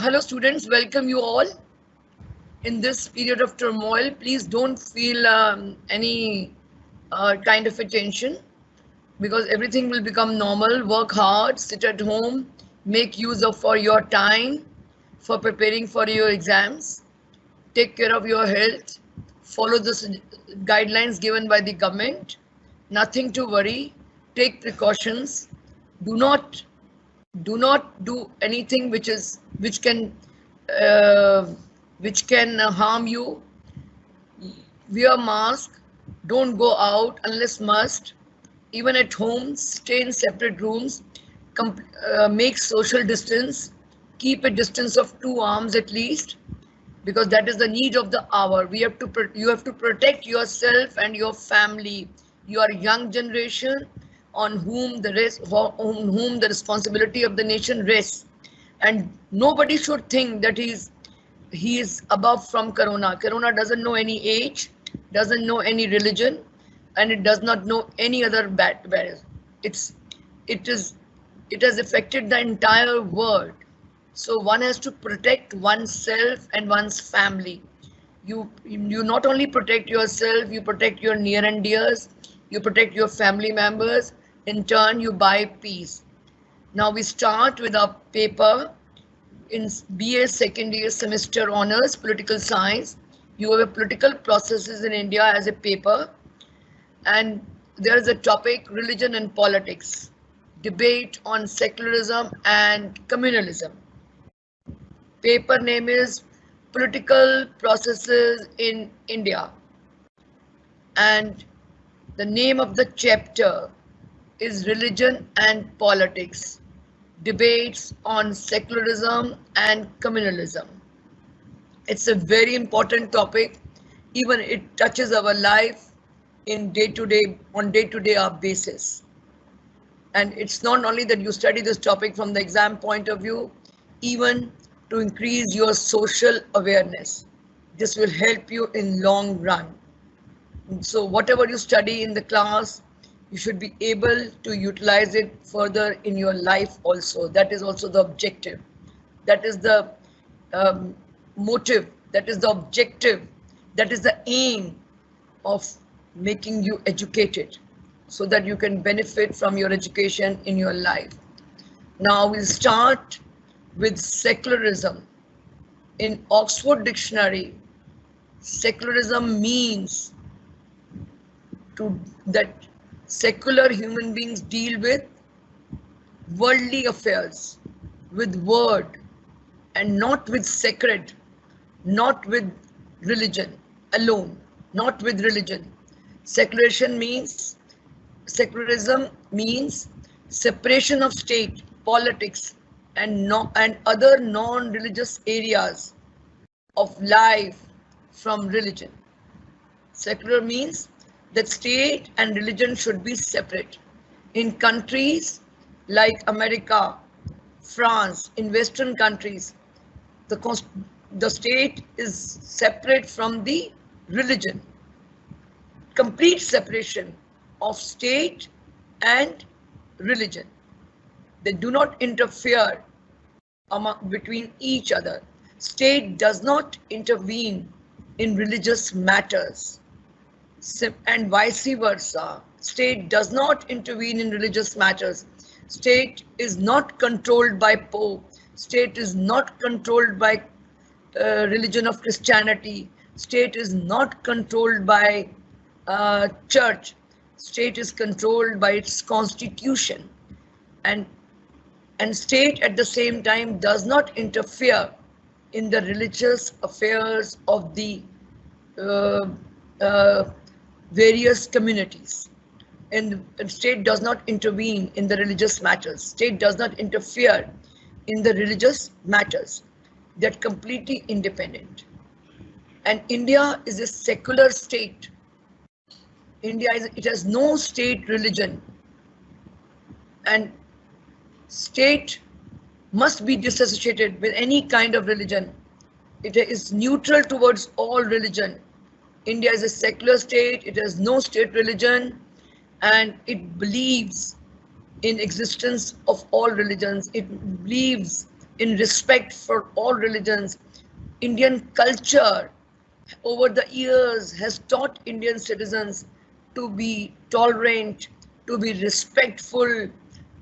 Hello students, welcome you all in this period of turmoil. Please don't feel any kind of a tension because everything will become normal. Work hard, sit at home, make use of for your time for preparing for your exams. Take care of your health, follow the guidelines given by the government. Nothing to worry. Take precautions. Do not do anything uh, which can harm you. Wear mask, don't go out unless must. Even at home, stay in separate rooms. Make social distance, keep a distance of 2 arms at least, because that is the need of the hour. You have to protect yourself and your family. You are young generation on whom the responsibility of the nation rests, and nobody should think that he is above from corona. Doesn't know any age, doesn't know any religion, and it does not know any other bad virus. It is it is it has affected the entire world. So one has to protect oneself and one's family. You not only protect yourself, you protect your near and dears, you protect your family members. In turn, you buy peace. Now we start with our paper in BA second year semester honors political science. You have a political processes in India as a paper, and there is a topic religion and politics, debate on secularism and communalism. Paper name is Political Processes in India, and the name of the chapter is Religion and Politics, Debates on Secularism and Communalism. It's a very important topic. Even it touches our life in day-to-day basis. And it's not only that you study this topic from the exam point of view, even to increase your social awareness. This will help you in long run. So whatever you study in the class, you should be able to utilize it further in your life also. That is also the objective. That is the motive. That is the objective. That is the aim of making you educated, so that you can benefit from your education in your life. Now we'll start with secularism. In Oxford Dictionary, secularism means that secular human beings deal with worldly affairs, with word, and not with sacred, not with religion alone, not with religion. Secularism means separation of state, politics, and other non-religious areas of life from religion. Secular means that state and religion should be separate. In countries like America, France, in Western countries, the state is separate from the religion. Complete separation of state and religion. They do not interfere between each other. State does not intervene in religious matters, and vice versa. State does not intervene in religious matters. State is not controlled by Pope. State is not controlled by religion of Christianity. State is not controlled by church. State is controlled by its constitution, and state at the same time does not interfere in the religious affairs of the various communities. And state does not intervene in the religious matters. State does not interfere in the religious matters. They're completely independent. And India is a secular state. It has no state religion, and state must be disassociated with any kind of religion. It is neutral towards all religion. India is a secular state. It has no state religion, and it believes in existence of all religions. It believes in respect for all religions. Indian culture over the years has taught Indian citizens to be tolerant, to be respectful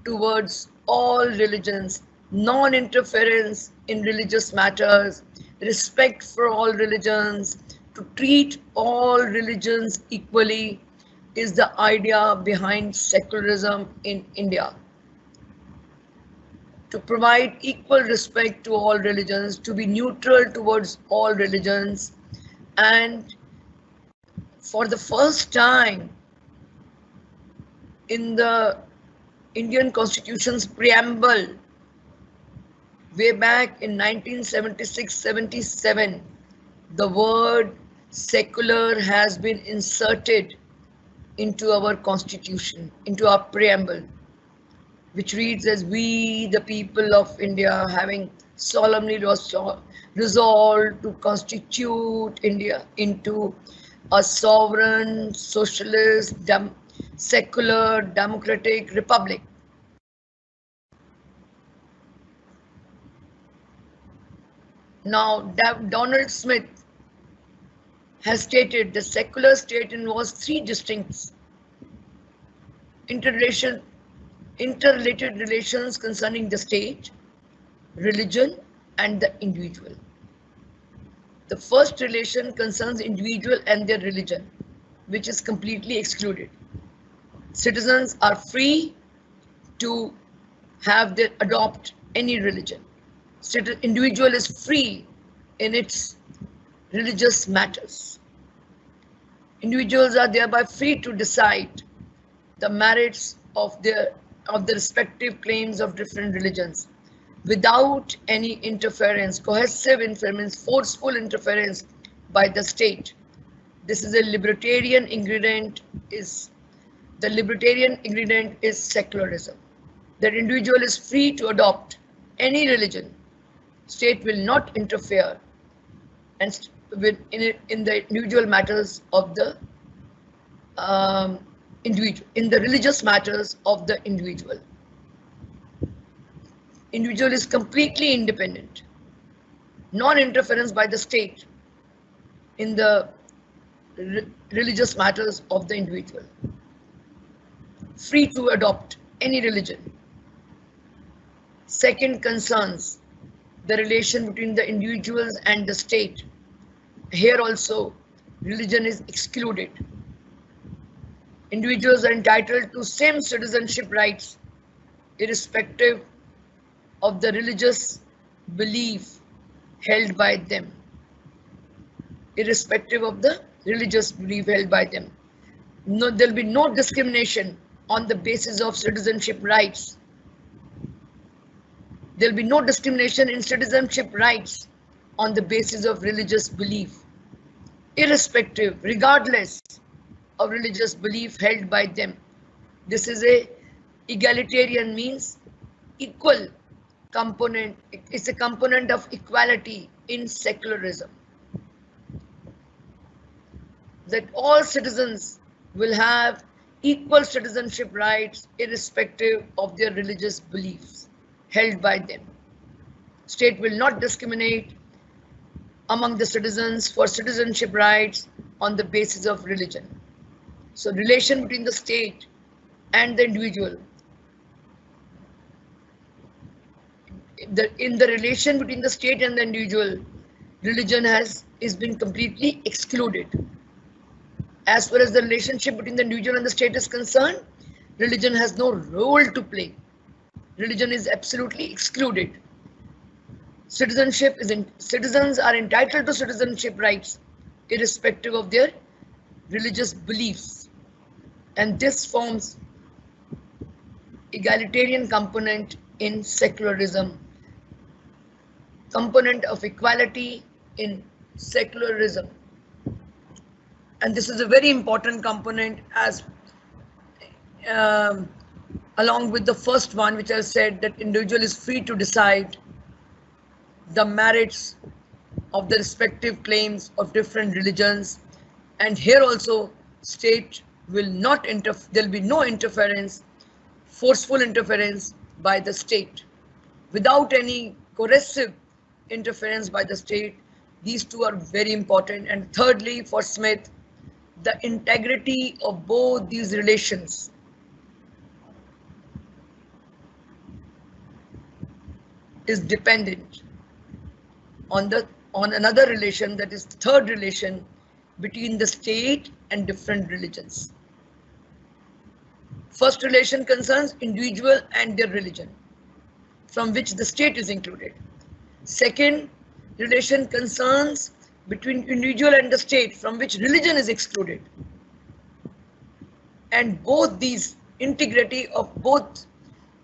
towards all religions, non-interference in religious matters, respect for all religions, to treat all religions equally is the idea behind secularism in India. To provide equal respect to all religions, to be neutral towards all religions, and for the first time in the Indian Constitution's preamble, way back in 1976-77, the word secular has been inserted into our constitution, into our preamble, which reads as, "We, the people of India, having solemnly resolved to constitute India into a sovereign, socialist, secular, democratic republic." Now, Donald Smith has stated the secular state involves three distinct interrelated relations concerning the state, religion, and the individual. The first relation concerns individual and their religion, which is completely excluded. Citizens are free to adopt any religion. Individual is free in its religious matters. Individuals are thereby free to decide the merits of the respective claims of different religions without any interference, coercive interference, forceful interference by the state. This is a libertarian ingredient. The libertarian ingredient is secularism. That individual is free to adopt any religion. State will not interfere and in the individual matters of the individual, in the religious matters of the individual. Individual is completely independent, non-interference by the state in the religious matters of the individual, free to adopt any religion. Second concerns the relation between the individuals and the state. Here also, religion is excluded. Individuals are entitled to same citizenship rights, irrespective of the religious belief held by them. Irrespective of the religious belief held by them. No, there will be no discrimination on the basis of citizenship rights. There will be no discrimination in citizenship rights on the basis of religious belief, irrespective, regardless of religious belief held by them. This is a egalitarian, means equal component. It's a component of equality in secularism, that all citizens will have equal citizenship rights irrespective of their religious beliefs held by them. State will not discriminate among the citizens for citizenship rights on the basis of religion. So relation between the state and the individual. In the relation between the state and the individual, religion is been completely excluded. As far as the relationship between the individual and the state is concerned, religion has no role to play. Religion is absolutely excluded. Citizens are entitled to citizenship rights irrespective of their religious beliefs, and this forms egalitarian component in secularism, component of equality in secularism. And this is a very important component, as along with the first one, which I said, that individual is free to decide the merits of the respective claims of different religions. And here also, state will not there will be no interference, forceful interference by the state, without any coercive interference by the state. These two are very important. And thirdly, for Smith, the integrity of both these relations is dependent on another relation, that is third relation between the state and different religions. First relation concerns individual and their religion, from which the state is included. Second relation concerns between individual and the state, from which religion is excluded. And both these, integrity of both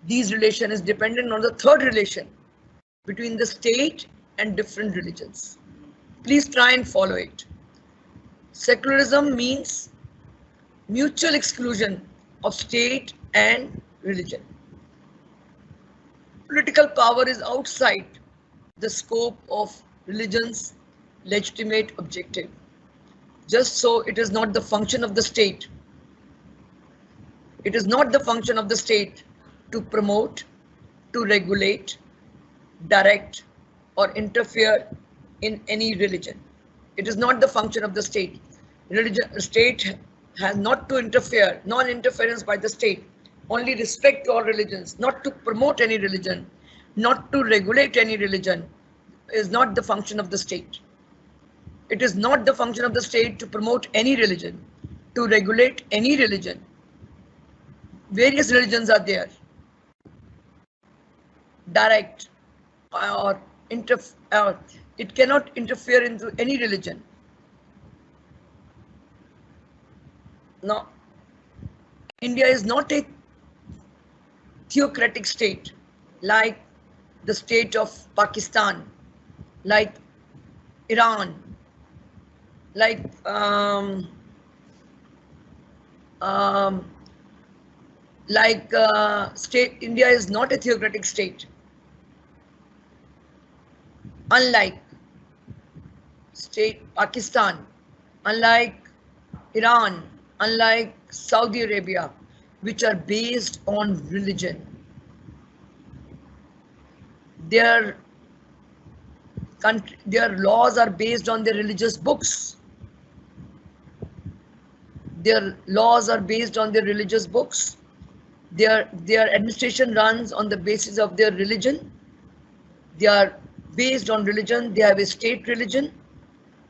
these relations is dependent on the third relation between the state and different religions. Please try and follow it. Secularism means mutual exclusion of state and religion. Political power is outside the scope of religion's legitimate objective. Just so it is not the function of the state. It is not the function of the state to promote, to regulate, direct, or interfere in any religion. It is not the function of the state. State has not to interfere, non-interference by the state, only respect to all religions, not to promote any religion, not to regulate any religion, is not the function of the state. It is not the function of the state to promote any religion, to regulate any religion. Various religions are there. Direct or it cannot interfere into any religion. Now, India is not a theocratic state like the state of Pakistan, like Iran, like India is not a theocratic state. Unlike state Pakistan, unlike Iran, unlike Saudi Arabia, which are based on religion. Their laws are based on their religious books. Their laws are based on their religious books. Their administration runs on the basis of their religion. They are based on religion. They have a state religion,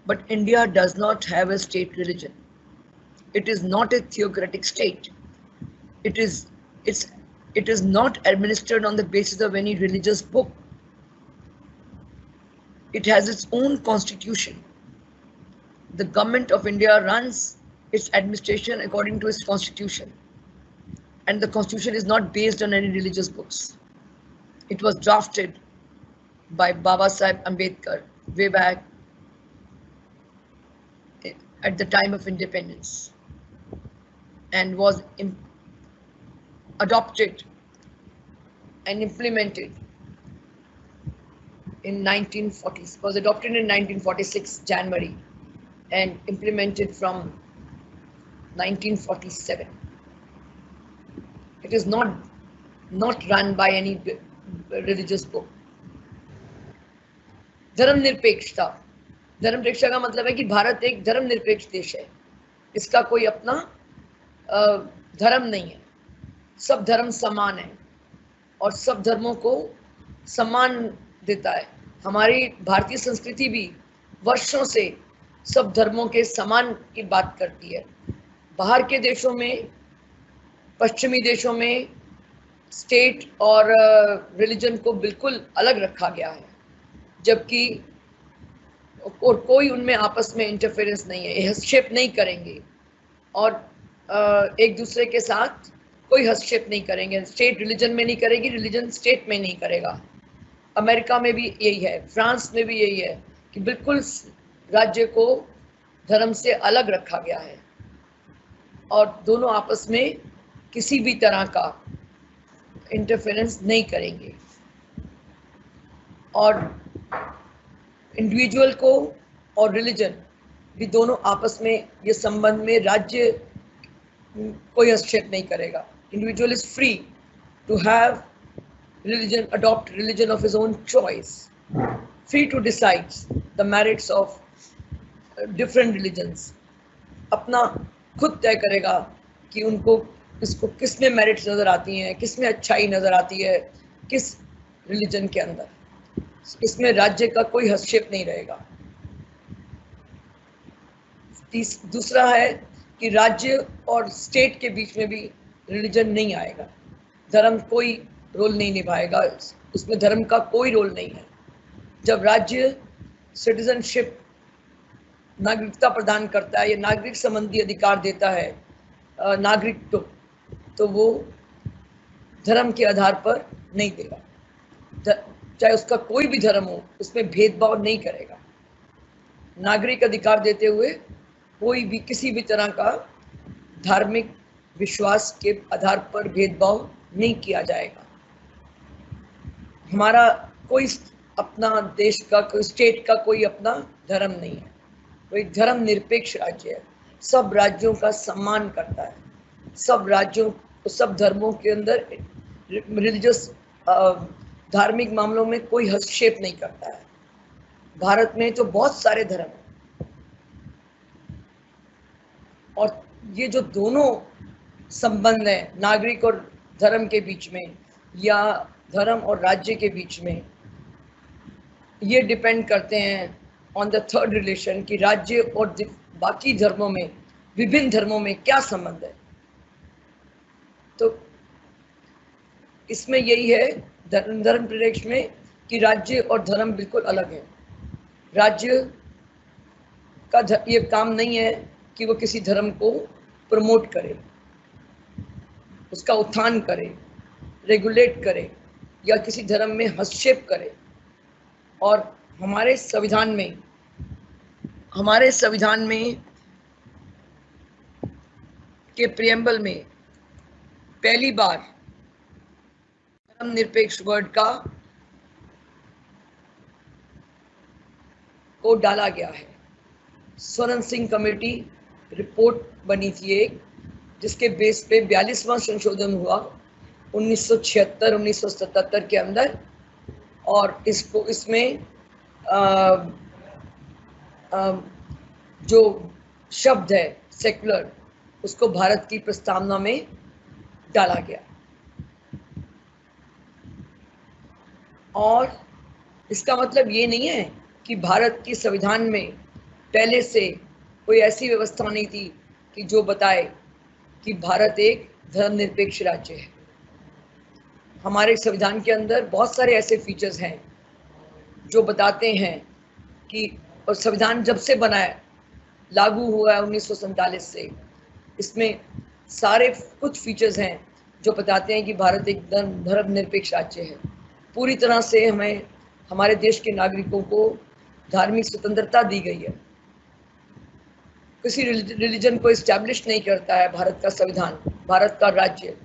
but India does not have a state religion. It is not a theocratic state. It is not administered on the basis of any religious book. It has its own constitution. The government of India runs its administration according to its constitution. And the constitution is not based on any religious books. It was drafted by Baba Sahib Ambedkar way back at the time of independence, and was adopted and implemented in 1940s. Was adopted in 1946 January and implemented from 1947. It is not run by any religious book. धर्मनिरपेक्षता का मतलब है कि भारत एक धर्मनिरपेक्ष देश है. इसका कोई अपना धर्म नहीं है. सब धर्म समान है और सब धर्मों को सम्मान देता है. हमारी भारतीय संस्कृति भी वर्षों से सब धर्मों के सम्मान की बात करती है. बाहर के देशों में, पश्चिमी देशों में स्टेट और रिलीजन को बिल्कुल अलग रखा गया है, जबकि और कोई उनमें आपस में इंटरफेरेंस नहीं है, हस्तक्षेप नहीं करेंगे और एक दूसरे के साथ कोई हस्तक्षेप नहीं करेंगे. स्टेट रिलीजन में नहीं करेगी, रिलीजन स्टेट में नहीं करेगा. अमेरिका में भी यही है, फ्रांस में भी यही है कि बिल्कुल राज्य को धर्म से अलग रखा गया है और दोनों आपस में किसी भी तरह का इंटरफेरेंस नहीं करेंगे. और इंडिविजुअल को और रिलीजन भी दोनों आपस में ये संबंध में राज्य कोई हस्तक्षेप नहीं करेगा. Individual is free to have religion, adopt religion of his own choice, free to decide the merits of different religions. अपना खुद तय करेगा कि उनको इसको किस में मेरिट्स नजर आती हैं, किस में अच्छाई नजर आती है, किस रिलीजन के अंदर. इसमें राज्य का कोई हस्तक्षेप नहीं रहेगा. दूसरा है कि राज्य और स्टेट के बीच में भी रिलीजन नहीं आएगा. धर्म कोई रोल नहीं निभाएगा, उसमें धर्म का कोई रोल नहीं है. जब राज्य सिटीजनशिप नागरिकता प्रदान करता है या नागरिक संबंधी अधिकार देता है नागरिक को, तो वो धर्म के आधार पर नहीं देगा. चाहे उसका कोई भी धर्म हो, उसमें भेदभाव नहीं करेगा. नागरिक अधिकार देते हुए कोई भी किसी भी तरह का धार्मिक विश्वास के आधार पर भेदभाव नहीं किया जाएगा. हमारा कोई अपना देश का, कोई स्टेट का कोई अपना धर्म नहीं है. कोई धर्म निरपेक्ष राज्य है. सब राज्यों का सम्मान करता है. सब राज्यों, सब धर्मों के अंदर रिलीजियस धार्मिक मामलों में कोई हस्तक्षेप नहीं करता है. भारत में तो बहुत सारे धर्म हैं, और ये जो दोनों संबंध हैं नागरिक और धर्म के बीच में या धर्म और राज्य के बीच में, ये डिपेंड करते हैं ऑन द थर्ड रिलेशन कि राज्य और बाकी धर्मों में, विभिन्न धर्मों में क्या संबंध है. तो इसमें यही है धर्म निरपेक्ष में कि राज्य और धर्म बिल्कुल अलग है. राज्य का ये काम नहीं है कि वो किसी धर्म को प्रमोट करे, उसका उत्थान करे, रेगुलेट करे या किसी धर्म में हस्तक्षेप करे. और हमारे संविधान में के प्रियम्बल में पहली बार धर्मनिरपेक्ष वर्ड को डाला गया है. स्वर्ण सिंह कमेटी रिपोर्ट बनी थी एक, जिसके बेस पे 42वां संशोधन हुआ 1976-1977 के अंदर. और इसमें जो शब्द है सेकुलर, उसको भारत की प्रस्तावना में डाला गया. और इसका मतलब ये नहीं है कि भारत के संविधान में पहले से कोई ऐसी व्यवस्था नहीं थी कि जो बताए कि भारत एक धर्मनिरपेक्ष राज्य है. हमारे संविधान के अंदर बहुत सारे ऐसे फीचर्स हैं जो बताते हैं कि, और संविधान जब से बना है, लागू हुआ है 1947 से, इसमें सारे कुछ फीचर्स हैं जो बताते हैं कि भारत एक धर्मनिरपेक्ष राज्य है. पूरी तरह से हमें, हमारे देश के नागरिकों को धार्मिक स्वतंत्रता दी गई है. किसी रिलीजन को इस्टेब्लिश नहीं करता है भारत का संविधान, भारत का राज्य.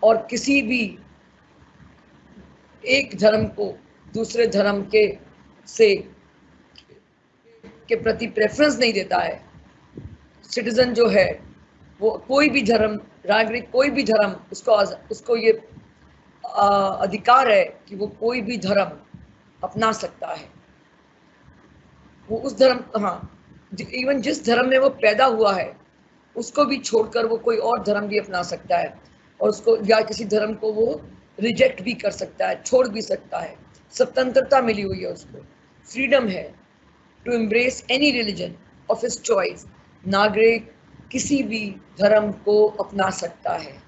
और किसी भी एक धर्म को दूसरे धर्म के प्रति प्रेफरेंस नहीं देता है. सिटीजन जो है वो कोई भी धर्म, नागरिक कोई भी धर्म, उसको ये अधिकार है कि वो कोई भी धर्म अपना सकता है. वो उस धर्म, हाँ, इवन जिस धर्म में वो पैदा हुआ है उसको भी छोड़कर वो कोई और धर्म भी अपना सकता है. और उसको, या किसी धर्म को वो रिजेक्ट भी कर सकता है, छोड़ भी सकता है. स्वतंत्रता मिली हुई है उसको, फ्रीडम है to embrace any religion of his choice. नागरिक किसी भी धर्म को अपना सकता है,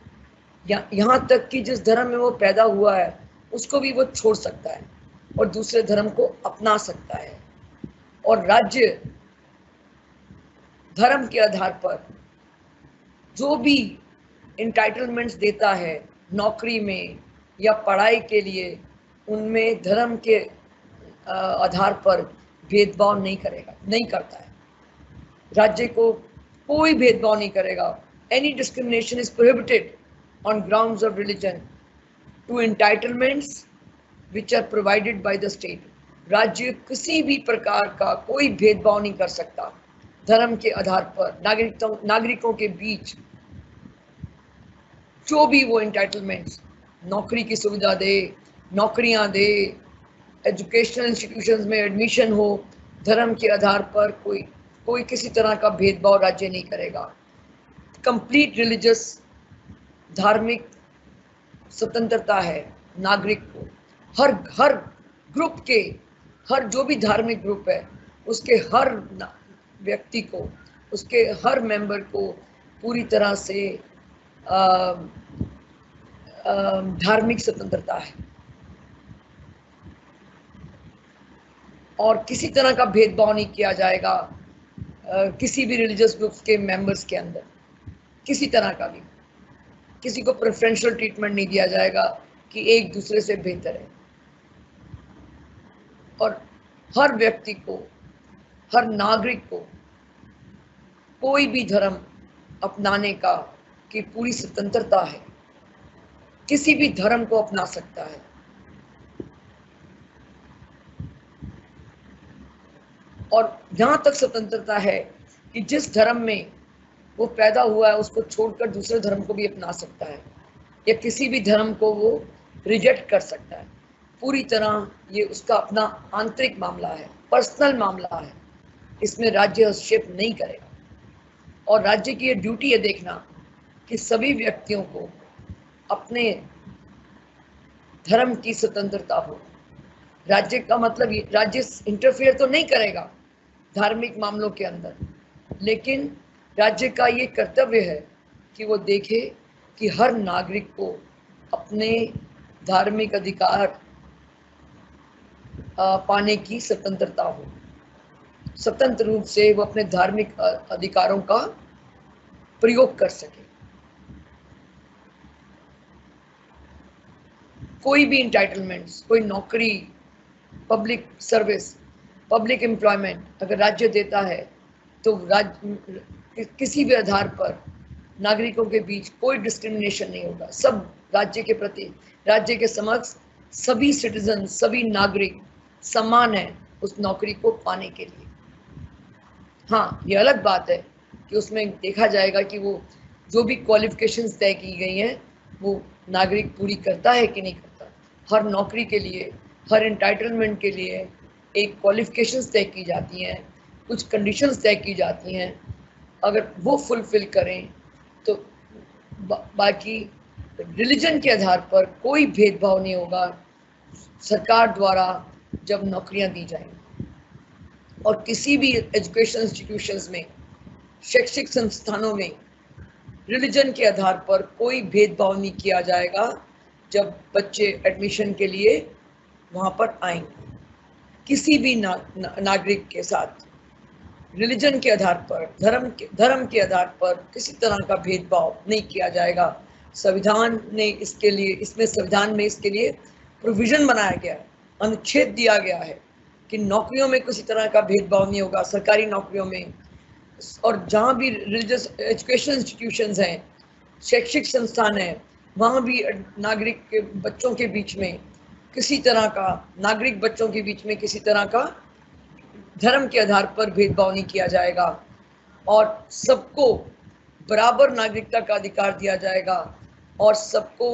यहाँ तक कि जिस धर्म में वो पैदा हुआ है उसको भी वो छोड़ सकता है और दूसरे धर्म को अपना सकता है. और राज्य धर्म के आधार पर जो भी इंटाइटलमेंट्स देता है नौकरी में या पढ़ाई के लिए, उनमें धर्म के आधार पर भेदभाव नहीं करता है. राज्य को कोई भेदभाव नहीं करेगा. Any discrimination is prohibited on grounds of religion to entitlements which are provided by the state. राज्य किसी भी प्रकार का कोई भेदभाव नहीं कर सकता धर्म के आधार पर. नागरिकों के बीच जो भी वो एंटाइटलमेंट्स नौकरी की सुविधा दे, नौकरियां दे, एजुकेशनल इंस्टीट्यूशंस में एडमिशन हो, धर्म के आधार पर कोई किसी तरह का भेदभाव राज्य नहीं करेगा। कंप्लीट रिलीजियस, धार्मिक स्वतंत्रता है नागरिक को। हर ग्रुप के, हर जो भी धार्मिक ग्रुप है उसके हर व्यक्ति को, उसके हर मेंबर को पूरी तरह से धार्मिक स्वतंत्रता है और किसी तरह का भेदभाव नहीं किया जाएगा किसी भी रिलीजियस ग्रुप्स के मेंबर्स के अंदर, किसी तरह का भी किसी को प्रेफरेंशियल ट्रीटमेंट नहीं दिया जाएगा कि एक दूसरे से बेहतर है। और हर व्यक्ति को, हर नागरिक को कोई भी धर्म अपनाने का की पूरी स्वतंत्रता है, किसी भी धर्म को अपना सकता है। और जहां तक स्वतंत्रता है कि जिस धर्म में वो पैदा हुआ है उसको छोड़कर दूसरे धर्म को भी अपना सकता है या किसी भी धर्म को वो रिजेक्ट कर सकता है। पूरी तरह ये उसका अपना आंतरिक मामला है, पर्सनल मामला है, इसमें राज्य हस्तक्षेप नहीं करेगा। और राज्य की ये ड्यूटी है देखना कि सभी व्यक्तियों को अपने धर्म की स्वतंत्रता हो। राज्य का मतलब राज्य इंटरफेयर तो नहीं करेगा धार्मिक मामलों के अंदर, लेकिन राज्य का ये कर्तव्य है कि वो देखे कि हर नागरिक को अपने धार्मिक अधिकार पाने की स्वतंत्रता हो, स्वतंत्र रूप से वो अपने धार्मिक अधिकारों का प्रयोग कर सके। कोई भी इंटाइटलमेंट्स, कोई नौकरी, पब्लिक सर्विस, पब्लिक एम्प्लॉयमेंट अगर राज्य देता है तो राज्य किसी भी आधार पर नागरिकों के बीच कोई डिस्क्रिमिनेशन नहीं होगा। सब राज्य के प्रति, राज्य के समक्ष सभी सिटीजन, सभी नागरिक समान है उस नौकरी को पाने के लिए। हाँ, ये अलग बात है कि उसमें देखा जाएगा कि वो जो भी क्वालिफिकेशंस तय की गई हैं वो नागरिक पूरी करता है कि नहीं करता। हर नौकरी के लिए, हर एंटाइटलमेंट के लिए एक क्वालिफिकेशंस तय की जाती हैं, कुछ कंडीशंस तय की जाती हैं। अगर वो फुलफिल करें तो बाकी रिलीजन के आधार पर कोई भेदभाव नहीं होगा सरकार द्वारा जब नौकरियां दी जाएंगी। और किसी भी एजुकेशन इंस्टीट्यूशंस में, शैक्षिक संस्थानों में रिलीजन के आधार पर कोई भेदभाव नहीं किया जाएगा जब बच्चे एडमिशन के लिए वहां पर आएंगे। किसी भी नागरिक के साथ रिलीजन के आधार पर, धर्म के आधार पर किसी तरह का भेदभाव नहीं किया जाएगा। संविधान ने इसके लिए, इसमें संविधान में इसके लिए प्रोविजन बनाया गया है, अनुच्छेद दिया गया है कि नौकरियों में किसी तरह का भेदभाव नहीं होगा, सरकारी नौकरियों में। और जहाँ भी रिलीजियस एजुकेशन इंस्टीट्यूशंस हैं, शैक्षिक संस्थान हैं, वहाँ भी नागरिक के बच्चों के बीच में किसी तरह का, नागरिक बच्चों के बीच में किसी तरह का धर्म के आधार पर भेदभाव नहीं किया जाएगा और सबको बराबर नागरिकता का अधिकार दिया जाएगा। और सबको,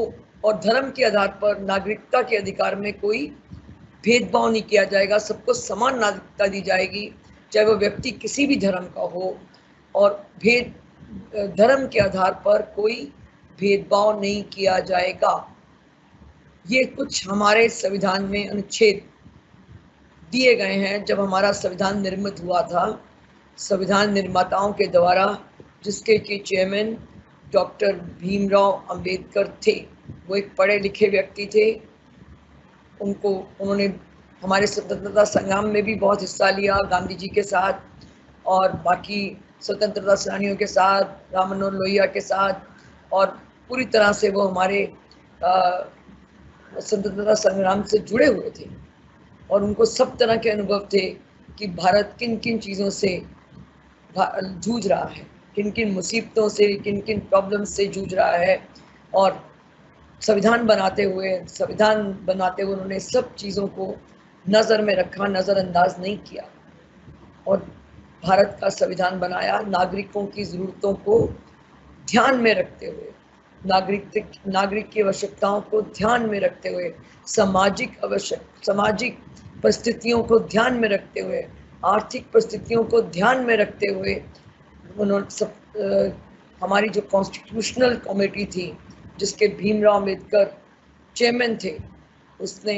और धर्म के आधार पर नागरिकता के अधिकार में कोई भेदभाव नहीं किया जाएगा, सबको समान नागरिकता दी जाएगी, चाहे वो व्यक्ति किसी भी धर्म का हो। और धर्म के आधार पर कोई भेदभाव नहीं किया जाएगा। ये कुछ हमारे संविधान में अनुच्छेद दिए गए हैं। जब हमारा संविधान निर्मित हुआ था, संविधान निर्माताओं के द्वारा, जिसके कि चेयरमैन डॉक्टर भीमराव अंबेडकर थे, वो एक पढ़े लिखे व्यक्ति थे। उन्होंने हमारे स्वतंत्रता संग्राम में भी बहुत हिस्सा लिया, गांधी जी के साथ और बाकी स्वतंत्रता सेनानियों के साथ, राम मनोहर लोहिया के साथ, और पूरी तरह से वो हमारे स्वतंत्रता संग्राम से जुड़े हुए थे। और उनको सब तरह के अनुभव थे कि भारत किन किन चीज़ों से जूझ रहा है, किन किन मुसीबतों से, किन किन प्रॉब्लम्स से जूझ रहा है। और संविधान बनाते हुए उन्होंने सब चीज़ों को नज़र में रखा, नज़रअंदाज नहीं किया और भारत का संविधान बनाया नागरिकों की ज़रूरतों को ध्यान में रखते हुए। नागरिक की आवश्यकताओं को ध्यान में रखते हुए, सामाजिक परिस्थितियों को ध्यान में रखते हुए, आर्थिक परिस्थितियों को ध्यान में रखते हुए उन्होंने हमारी जो कॉन्स्टिट्यूशनल कमेटी थी, जिसके भीमराव अम्बेडकर चेयरमैन थे, उसने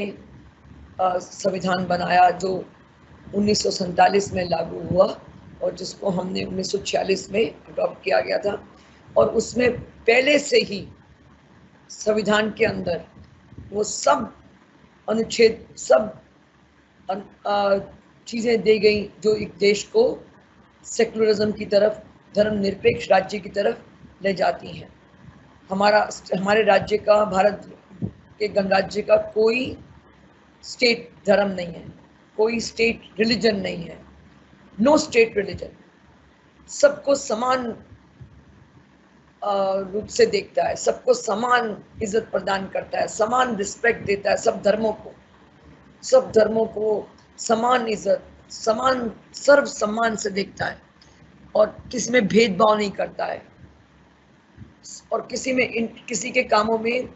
संविधान बनाया जो 1947 में लागू हुआ और जिसको हमने 1946 में अडॉप्ट किया गया था। और उसमें पहले से ही संविधान के अंदर वो सब अनुच्छेद, सब चीज़ें दी गई जो एक देश को सेकुलरिज्म की तरफ, धर्मनिरपेक्ष राज्य की तरफ ले जाती हैं। हमारे राज्य का, भारत के गणराज्य का कोई स्टेट धर्म नहीं है, कोई स्टेट रिलीजन नहीं है, नो स्टेट रिलीजन। सबको समान रूप से देखता है, सबको समान इज्जत प्रदान करता है, समान रिस्पेक्ट देता है, सब धर्मों को समान इज्जत, समान सर्व सम्मान से देखता है और किसी में भेदभाव नहीं करता है और किसी के कामों में,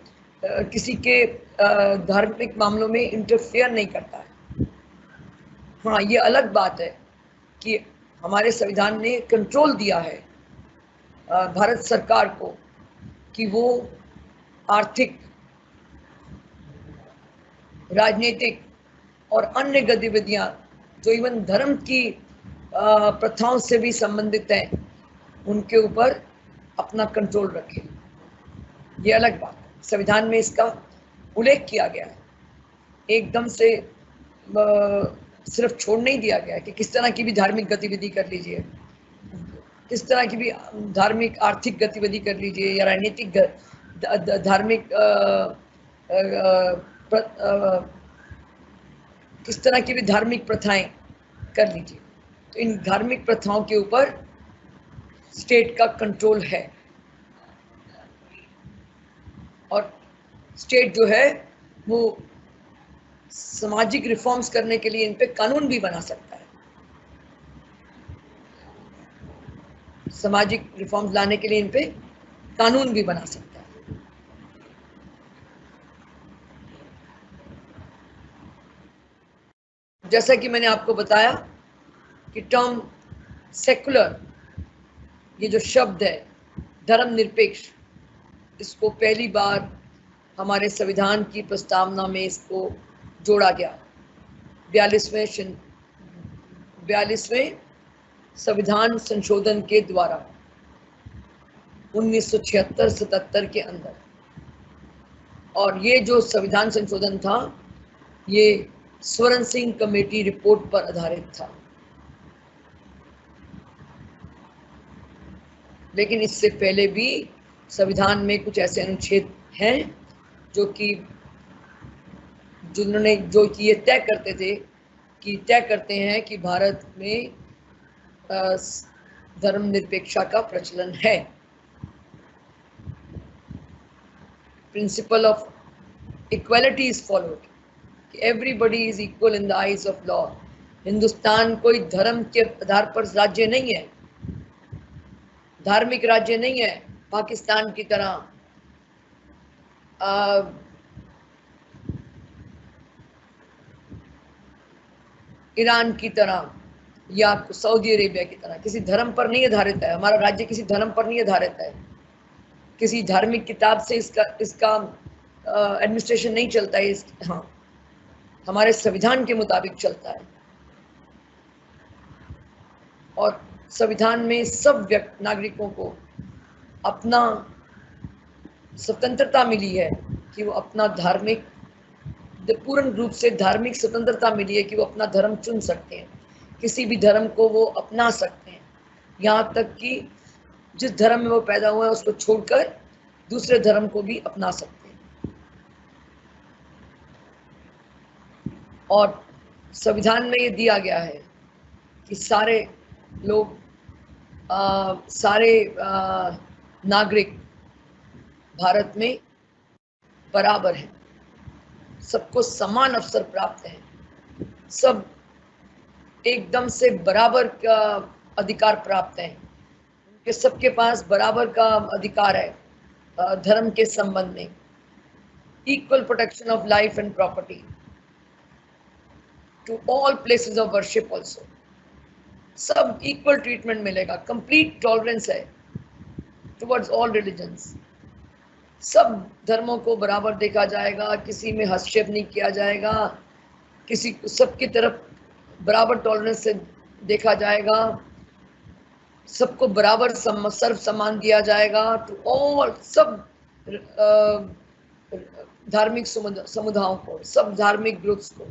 किसी के धार्मिक मामलों में इंटरफेयर नहीं करता है। हाँ, ये अलग बात है कि हमारे संविधान ने कंट्रोल दिया है भारत सरकार को कि वो आर्थिक, राजनीतिक और अन्य गतिविधियां जो इवन धर्म की प्रथाओं से भी संबंधित हैं, उनके ऊपर अपना कंट्रोल रखे। ये अलग बात है, संविधान में इसका उल्लेख किया गया है। एकदम से सिर्फ छोड़ नहीं दिया गया कि किस तरह की भी धार्मिक गतिविधि कर लीजिए, किस तरह की भी धार्मिक आर्थिक गतिविधि कर लीजिए या राजनीतिक धार्मिक किस तरह की भी धार्मिक प्रथाएं कर लीजिए। तो इन धार्मिक प्रथाओं के ऊपर स्टेट का कंट्रोल है और स्टेट जो है वो सामाजिक रिफॉर्म्स करने के लिए इन पे कानून भी बना सकता है। सामाजिक रिफॉर्म्स लाने के लिए इन पे कानून भी बना सकता है। जैसा कि मैंने आपको बताया कि टर्म सेकुलर, ये जो शब्द है धर्मनिरपेक्ष, इसको पहली बार हमारे संविधान की प्रस्तावना में इसको जोड़ा गया 42वें संविधान संशोधन के द्वारा 1976-77 के अंदर। और ये जो संविधान संशोधन था, ये स्वर्ण सिंह कमेटी रिपोर्ट पर आधारित था। लेकिन इससे पहले भी संविधान में कुछ ऐसे अनुच्छेद हैं जो कि ये तय करते हैं कि भारत में धर्मनिरपेक्षता का प्रचलन है। Principle of equality is followed, everybody is equal in the eyes of law. Hindustan कोई धर्म के आधार पर राज्य नहीं है, धार्मिक राज्य नहीं है पाकिस्तान की तरह, ईरान की तरह या सऊदी अरेबिया की तरह किसी धर्म पर नहीं आधारित है। हमारा राज्य किसी धर्म पर नहीं आधारित है, किसी धार्मिक किताब से इसका एडमिनिस्ट्रेशन नहीं चलता है। हाँ, हमारे संविधान के मुताबिक चलता है। और संविधान में सब नागरिकों को अपना स्वतंत्रता मिली है कि वो अपना पूर्ण रूप से धार्मिक स्वतंत्रता मिली है कि वो अपना धर्म चुन सकते हैं, किसी भी धर्म को वो अपना सकते हैं, यहाँ तक कि जिस धर्म में वो पैदा हुए हैं उसको छोड़कर दूसरे धर्म को भी अपना सकते हैं। और संविधान में ये दिया गया है कि सारे लोग, नागरिक भारत में बराबर हैं, सबको समान अवसर प्राप्त है, सब एकदम से बराबर का अधिकार प्राप्त है, उनके सबके पास बराबर का अधिकार है धर्म के संबंध में, equal protection of life and property to all places of worship also, सब इक्वल ट्रीटमेंट मिलेगा, कंप्लीट टॉलरेंस है टुवर्ड्स ऑल रिलीजन्स, सब धर्मों को बराबर देखा जाएगा, किसी में हस्तक्षेप नहीं किया जाएगा, किसी सबकी तरफ बराबर टॉलरेंस से देखा जाएगा, सबको बराबर सर्व सम्मान दिया जाएगा टू ऑल, सब धार्मिक समुदायों को, सब धार्मिक ग्रुप्स को,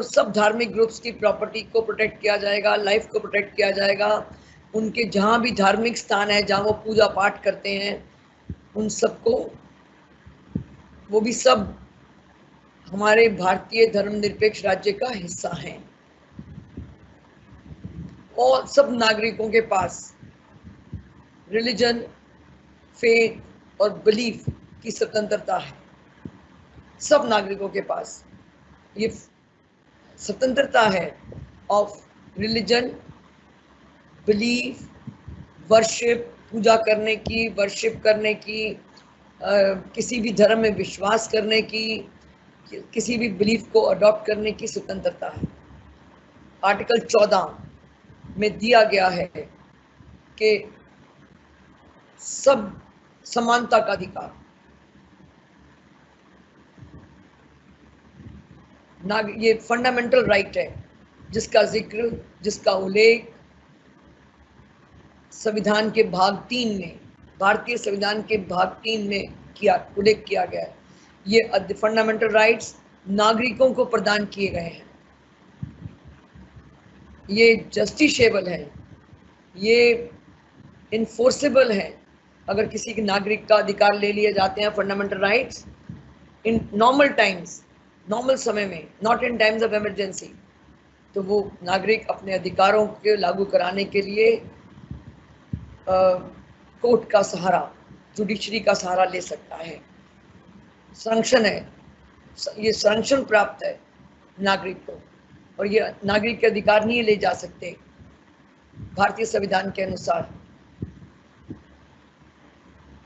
सब धार्मिक ग्रुप्स की प्रॉपर्टी को प्रोटेक्ट किया जाएगा, लाइफ को प्रोटेक्ट किया जाएगा, उनके जहाँ भी धार्मिक स्थान है जहाँ वो पूजा पाठ करते हैं उन सबको, वो भी सब हमारे भारतीय धर्मनिरपेक्ष राज्य का हिस्सा हैं, और सब नागरिकों के पास रिलीजन, फेथ और बिलीफ की स्वतंत्रता है, सब नागरिकों के पास ये स्वतंत्रता है ऑफ रिलीजन, बिलीफ, वर्शिप, पूजा करने की, वर्शिप करने की, किसी भी धर्म में विश्वास करने की, किसी भी बिलीफ को अडॉप्ट करने की स्वतंत्रता है। आर्टिकल 14 में दिया गया है कि सब समानता का अधिकार, ये फंडामेंटल राइट है जिसका जिक्र, जिसका उल्लेख संविधान के भाग 3 में, भारतीय संविधान के भाग 3 में उल्लेख किया गया है। ये फंडामेंटल राइट्स नागरिकों को प्रदान किए गए हैं, ये जस्टिसेबल है, ये इन्फोर्सेबल है। अगर किसी के नागरिक का अधिकार ले लिए जाते हैं fundamental rights in normal times, normal समय में, not in times of emergency, तो वो नागरिक अपने अधिकारों को लागू कराने के लिए कोर्ट का सहारा, जुडिशरी का सहारा ले सकता है। संरक्षण है, ये संरक्षण प्राप्त है नागरिक को, और ये नागरिक के अधिकार नहीं ले जा सकते भारतीय संविधान के अनुसार।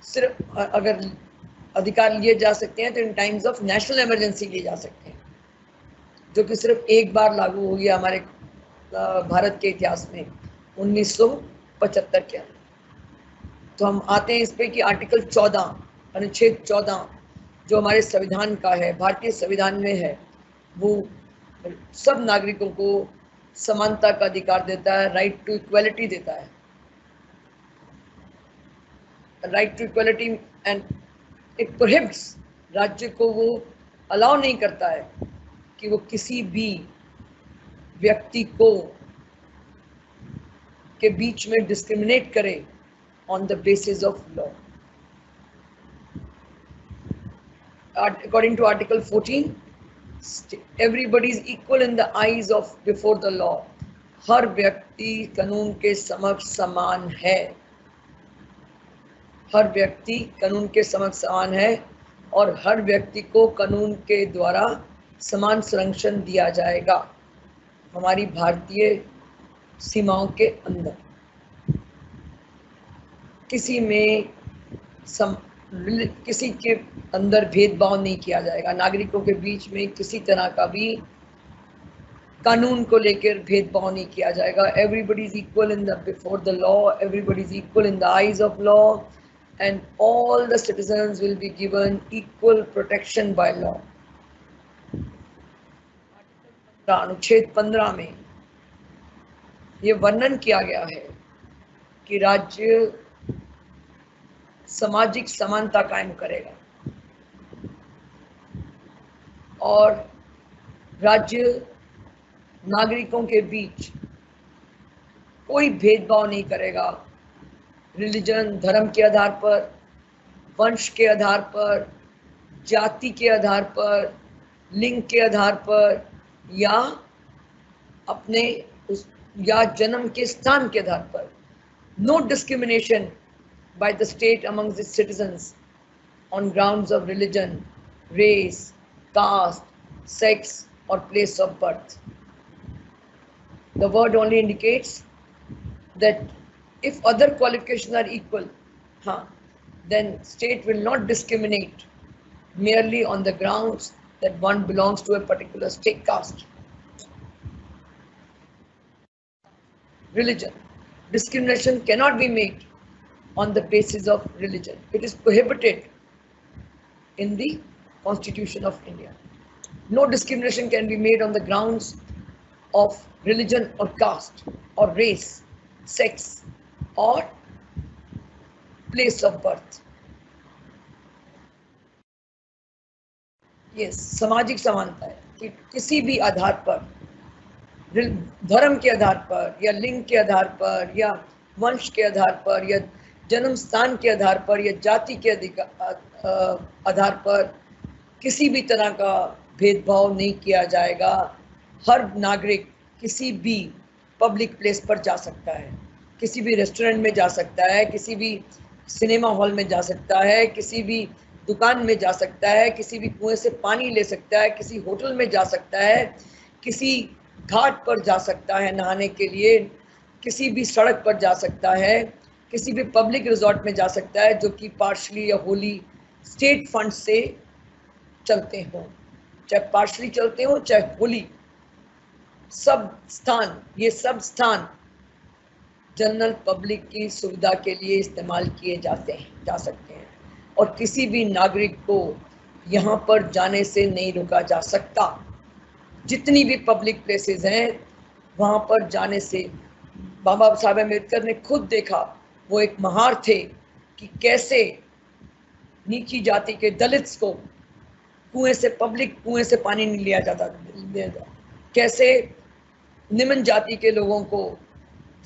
सिर्फ अगर अधिकार लिए जा सकते हैं तो इन टाइम्स ऑफ नेशनल इमरजेंसी लिए जा सकते हैं, जो कि सिर्फ एक बार लागू हो गया हमारे भारत के इतिहास में 1975 के अंदर। तो हम आते हैं इस पे कि आर्टिकल 14, अनुच्छेद 14 जो हमारे संविधान का है, भारतीय संविधान में है, वो सब नागरिकों को समानता का अधिकार देता है, राइट टू इक्वलिटी देता है, right to equality, and it prohibits, राज्य को वो अलाउ नहीं करता है कि वो किसी भी व्यक्ति को के बीच में डिस्क्रिमिनेट करे on the basis of law. According to Article 14, everybody is equal in the eyes of before the law. हर व्यक्ति कानून के समक्ष समान है, हर व्यक्ति कानून के समक्ष समान है, और हर व्यक्ति को कानून के द्वारा समान संरक्षण दिया जाएगा हमारी भारतीय सीमाओं के अंदर। किसी में किसी के अंदर भेदभाव नहीं किया जाएगा, नागरिकों के बीच में किसी तरह का भी कानून को लेकर भेदभाव नहीं किया जाएगा। Everybody is equal in the before the law, everybody is equal in the eyes of law, and all the citizens will be given equal protection by law. अनुच्छेद 15 में ये वर्णन किया गया है कि राज्य सामाजिक समानता कायम करेगा और राज्य नागरिकों के बीच कोई भेदभाव नहीं करेगा, रिलीजन, धर्म के आधार पर, वंश के आधार पर, जाति के आधार पर, लिंग के आधार पर, या अपने या जन्म के स्थान के आधार पर। No discrimination by the state amongst its citizens on grounds of religion, race, caste, sex or place of birth. The word only indicates that if other qualifications are equal, हाँ, then state will not discriminate merely on the grounds that one belongs to a particular state caste. Religion. Discrimination cannot be made on the basis of religion. It is prohibited in the Constitution of India. No discrimination can be made on the grounds of religion or caste or race, sex or place of birth. ये सामाजिक समानता है कि किसी भी आधार पर, धर्म के आधार पर या लिंग के आधार पर या वंश के आधार पर या जन्म स्थान के आधार पर या जाति के आधार पर किसी भी तरह का भेदभाव नहीं किया जाएगा। हर नागरिक किसी भी पब्लिक प्लेस पर जा सकता है, किसी भी रेस्टोरेंट में जा सकता है, किसी भी सिनेमा हॉल में जा सकता है, किसी भी दुकान में जा सकता है, किसी भी कुएं से पानी ले सकता है, किसी होटल में जा सकता है, किसी घाट पर जा सकता है नहाने के लिए, किसी भी सड़क पर जा सकता है, किसी भी पब्लिक रिजॉर्ट में जा सकता है जो कि पार्शली या होली स्टेट फंड से चलते हों, चाहे पार्शली चलते हों चाहे होली। सब स्थान, ये सब स्थान जनरल पब्लिक की सुविधा के लिए इस्तेमाल किए जा सकते हैं और किसी भी नागरिक को यहाँ पर जाने से नहीं रोका जा सकता। जितनी भी पब्लिक प्लेसेस हैं वहाँ पर जाने से बाबा साहब अम्बेडकर ने खुद देखा, वो एक महार थे कि कैसे नीची जाति के दलित्स को पब्लिक कुएं से पानी नहीं लिया जाता, कैसे निम्न जाति के लोगों को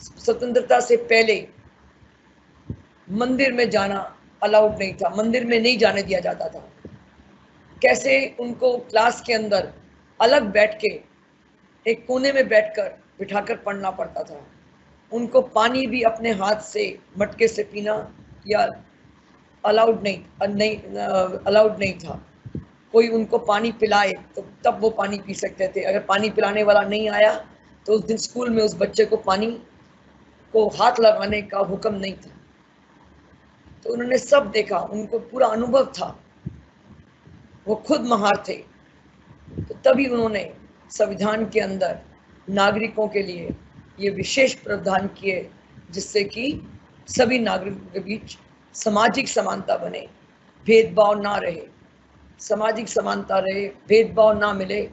स्वतंत्रता से पहले मंदिर में जाना अलाउड नहीं था, मंदिर में नहीं जाने दिया जाता था, कैसे उनको क्लास के अंदर अलग बैठ के एक कोने में बैठकर बिठाकर पढ़ना पड़ता था, उनको पानी भी अपने हाथ से मटके से पीना या अलाउड नहीं था। कोई उनको पानी पिलाए तो तब वो पानी पी सकते थे, अगर पानी पिलाने वाला नहीं आया तो उस दिन स्कूल में उस बच्चे को पानी को हाथ लगाने का हुक्म नहीं था। तो उन्होंने सब देखा, उनको पूरा अनुभव था, वो खुद महार थे। तो तभी उन्होंने संविधान के अंदर नागरिकों के लिए ये विशेष प्रावधान किए जिससे कि सभी नागरिकों के बीच सामाजिक समानता बने, भेदभाव ना रहे, सामाजिक समानता रहे, भेदभाव ना मिले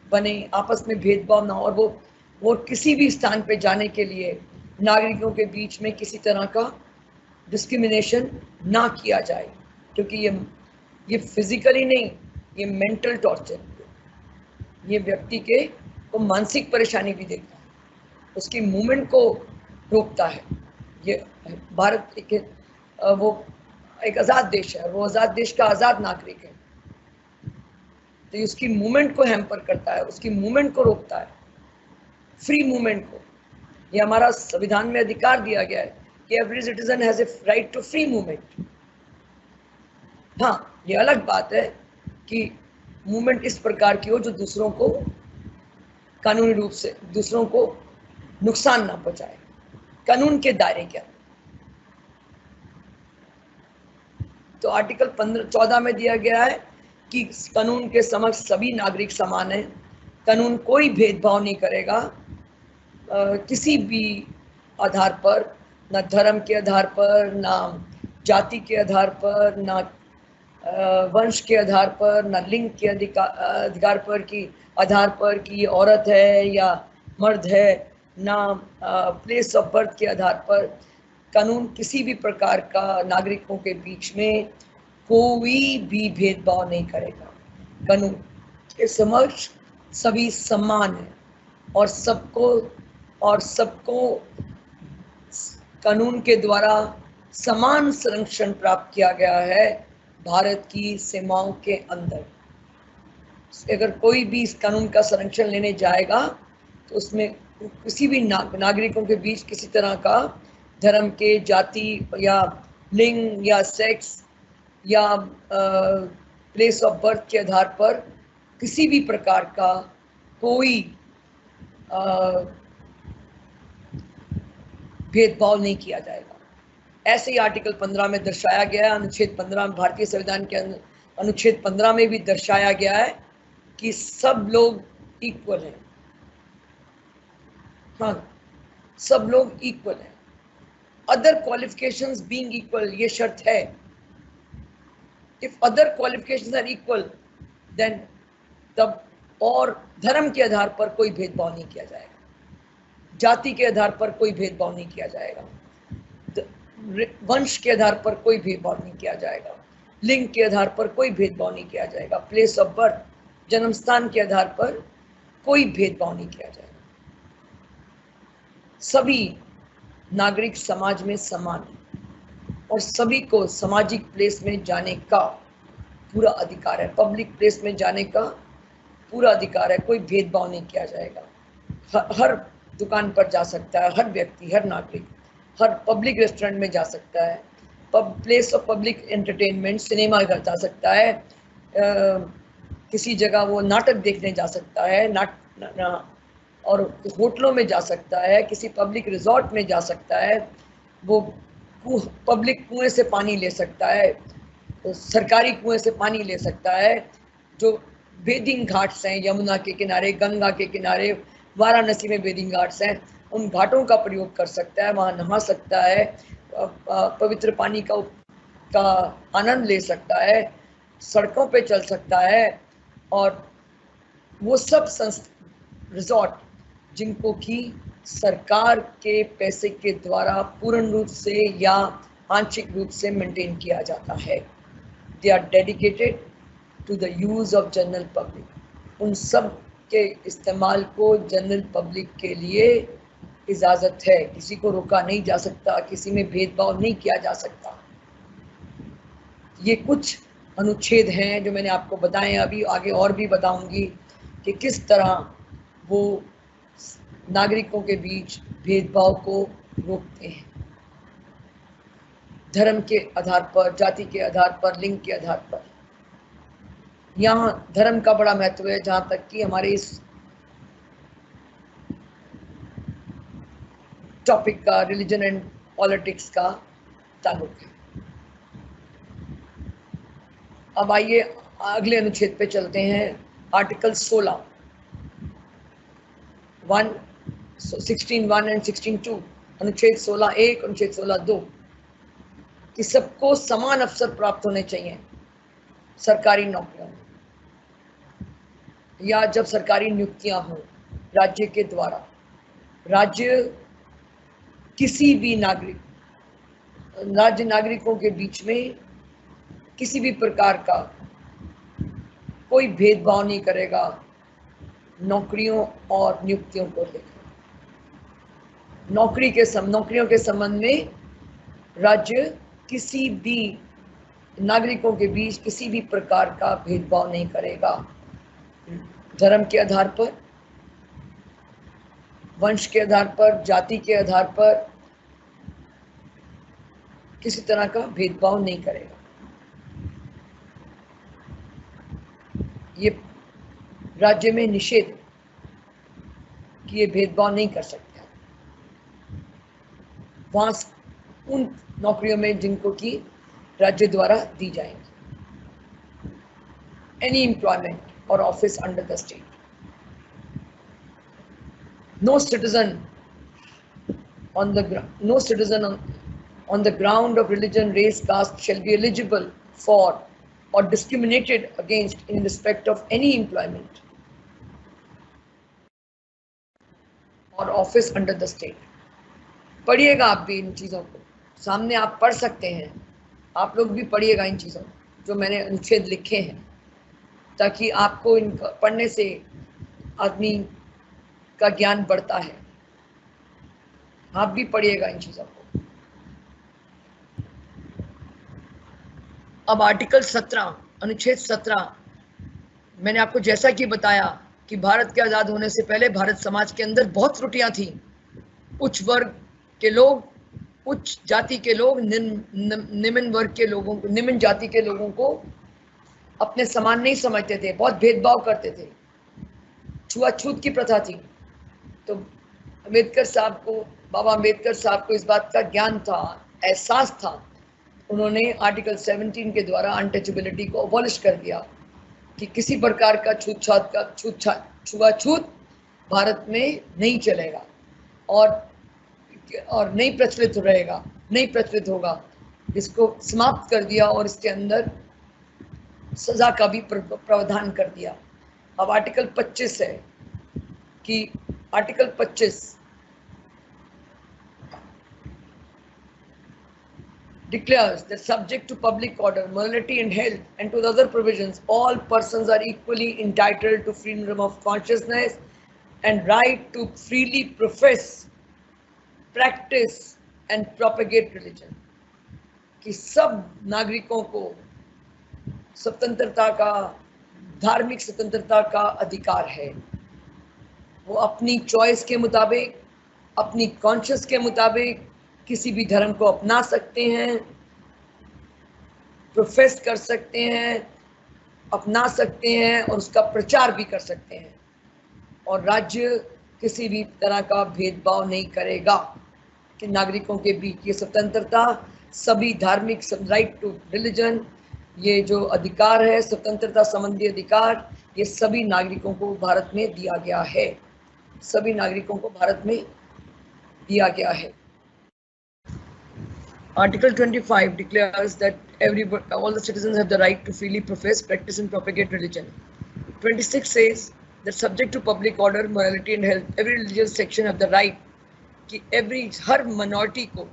बने, आपस में भेदभाव ना हो और वो किसी भी स्थान पे जाने के लिए नागरिकों के बीच में किसी तरह का डिस्क्रिमिनेशन ना किया जाए, क्योंकि ये फिजिकली नहीं, ये मेंटल टॉर्चर, ये व्यक्ति को मानसिक परेशानी भी देता है, उसकी मूवमेंट को रोकता है। ये भारत वो एक आज़ाद देश है, वो आज़ाद देश का आज़ाद नागरिक है, तो उसकी मूवमेंट को हैम्पर करता है, उसकी मूवमेंट को रोकता है, फ्री मूवमेंट को। ये हमारा संविधान में अधिकार दिया गया है कि every citizen has a right to free movement. हाँ, ये अलग बात है कि मूवमेंट इस प्रकार की हो जो दूसरों को कानूनी रूप से दूसरों को नुकसान ना पहुंचाए, कानून के दायरे के अंदर। तो आर्टिकल 14 में दिया गया है कि कानून के समक्ष सभी नागरिक समान हैं, कानून कोई भेदभाव नहीं करेगा किसी भी आधार पर, ना धर्म के आधार पर, ना जाति के आधार पर, ना वंश के आधार पर, ना लिंग के अधिकार पर की आधार पर कि ये औरत है या मर्द है, ना प्लेस ऑफ बर्थ के आधार पर। कानून किसी भी प्रकार का नागरिकों के बीच में कोई भी भेदभाव नहीं करेगा। कानून के समक्ष सभी समान है और सबको कानून के द्वारा समान संरक्षण प्राप्त किया गया है भारत की सीमाओं के अंदर। अगर कोई भी इस कानून का संरक्षण लेने जाएगा तो उसमें किसी भी नागरिकों के बीच किसी तरह का धर्म के, जाति या लिंग या सेक्स या प्लेस ऑफ बर्थ के आधार पर किसी भी प्रकार का कोई भेदभाव नहीं किया जाएगा। ऐसे ही आर्टिकल 15 में दर्शाया गया है, अनुच्छेद 15 में, भारतीय संविधान के अनुच्छेद 15 में भी दर्शाया गया है कि सब लोग इक्वल हैं। हाँ, सब लोग इक्वल हैं। अदर क्वालिफिकेशंस बीइंग इक्वल, ये शर्त है। If other qualifications are equal then तब, और धर्म के आधार पर कोई भेदभाव नहीं किया जाएगा, जाति के आधार पर कोई भेदभाव नहीं किया जाएगा, वंश के आधार पर कोई भेदभाव नहीं किया जाएगा, लिंग के आधार पर कोई भेदभाव नहीं किया जाएगा, प्लेस ऑफ बर्थ, जन्म स्थान के आधार पर कोई भेदभाव नहीं किया जाएगा। सभी नागरिक समाज में समान हैं और सभी को सामाजिक प्लेस में जाने का पूरा अधिकार है, पब्लिक प्लेस में जाने का पूरा अधिकार है, कोई भेदभाव नहीं किया जाएगा। हर दुकान पर जा सकता है हर व्यक्ति, हर नागरिक, हर पब्लिक रेस्टोरेंट में जा सकता है, place of public entertainment, cinema घर जा सकता है, किसी जगह वो नाटक देखने जा सकता है, और होटलों में जा सकता है, किसी पब्लिक रिजॉर्ट में जा सकता है, वो पब्लिक कुएं से पानी ले सकता है, तो सरकारी कुएं से पानी ले सकता है, जो बेदिंग घाट्स हैं यमुना के किनारे, गंगा के किनारे, वाराणसी में बेदिंग घाट्स हैं, उन घाटों का प्रयोग कर सकता है, वहाँ नहा सकता है, पवित्र पानी का आनंद ले सकता है, सड़कों पे चल सकता है। और वो सब रिजॉर्ट जिनको कि सरकार के पैसे के द्वारा पूर्ण रूप से या आंशिक रूप से मेंटेन किया जाता है, they are dedicated to the use of general public. उन सब के इस्तेमाल को जनरल पब्लिक के लिए इजाज़त है, किसी को रोका नहीं जा सकता, किसी में भेदभाव नहीं किया जा सकता। ये कुछ अनुच्छेद हैं जो मैंने आपको बताए, अभी आगे और भी बताऊंगी कि किस तरह वो नागरिकों के बीच भेदभाव को रोकते हैं, धर्म के आधार पर, जाति के आधार पर, लिंग के आधार पर। यहाँ धर्म का बड़ा महत्व है, जहाँ तक कि हमारे इस टॉपिक का रिलीजन एंड पॉलिटिक्स का ताल्लुक है। अब आइए अगले अनुच्छेद पे चलते हैं। आर्टिकल 16, 16(1) एंड 16(2), अनुच्छेद 16(1), अनुच्छेद 16(2) कि सबको समान अवसर प्राप्त होने चाहिए सरकारी नौकरियों में, या जब सरकारी नियुक्तियां हों राज्य के द्वारा। राज्य किसी भी राज्य नागरिकों के बीच में किसी भी प्रकार का कोई भेदभाव नहीं करेगा नौकरियों और नियुक्तियों को लेकर। नौकरियों के संबंध में राज्य किसी भी नागरिकों के बीच किसी भी प्रकार का भेदभाव नहीं करेगा, धर्म के आधार पर, वंश के आधार पर, जाति के आधार पर किसी तरह का भेदभाव नहीं करेगा। ये राज्य में निषेध कि ये भेदभाव नहीं कर सकते वहाँ उन नौकरियों में जिनको कि राज्य द्वारा दी जाएंगी। एनी एम्प्लॉयमेंट और office under the state, no citizen on the ground of religion, race, caste shall be eligible for or discriminated against in respect of any employment or office under the state. पढ़िएगा आप भी इन चीज़ों को, सामने आप पढ़ सकते हैं, आप लोग भी पढ़िएगा इन चीज़ों को जो मैंने अनुच्छेद लिखे हैं, ताकि आपको इनका पढ़ने से आदमी का ज्ञान बढ़ता है। आप भी पढ़िएगा इन चीज़ों को। अब आर्टिकल 17, अनुच्छेद 17, मैंने आपको जैसा कि बताया कि भारत के आज़ाद होने से पहले भारत समाज के अंदर बहुत त्रुटियां थी। उच्च वर्ग के लोग, उच्च जाति के लोग निम्न वर्ग के लोगों को, निम्न जाति के लोगों को अपने समान नहीं समझते थे, बहुत भेदभाव करते थे, छुआछूत की प्रथा थी। तो बाबा अम्बेडकर साहब को इस बात का ज्ञान था एहसास था, उन्होंने आर्टिकल 17 के द्वारा अनटचेबिलिटी को अबॉलिश कर दिया कि किसी प्रकार का छुआछूत भारत में नहीं चलेगा और नहीं प्रचलित रहेगा, नहीं प्रचलित होगा। इसको समाप्त कर दिया और इसके अंदर सजा का भी प्रावधान कर दिया। अब आर्टिकल 25 है कि article 25 declares that subject to public order, morality and health and to the other provisions, all persons are equally entitled to freedom of consciousness and right to freely profess, practice and propagate religion. कि सब नागरिकों को स्वतंत्रता का, धार्मिक स्वतंत्रता का अधिकार है। वो अपनी चॉइस के मुताबिक, अपनी कॉन्शियस के मुताबिक किसी भी धर्म को अपना सकते हैं, प्रोफेस कर सकते हैं, अपना सकते हैं और उसका प्रचार भी कर सकते हैं। और राज्य किसी भी तरह का भेदभाव नहीं करेगा कि नागरिकों के बीच ये स्वतंत्रता, सभी धार्मिक राइट टू रिलीजन, ये जो अधिकार है, स्वतंत्रता संबंधी अधिकार, ये सभी नागरिकों को भारत में दिया गया है, सभी नागरिकों को भारत में दिया गया है। Article 25 declares that all the citizens have the right to freely profess, practice and propagate religion. 26 says that subject to public order, morality and health, every religious section have the right कि हर minority को,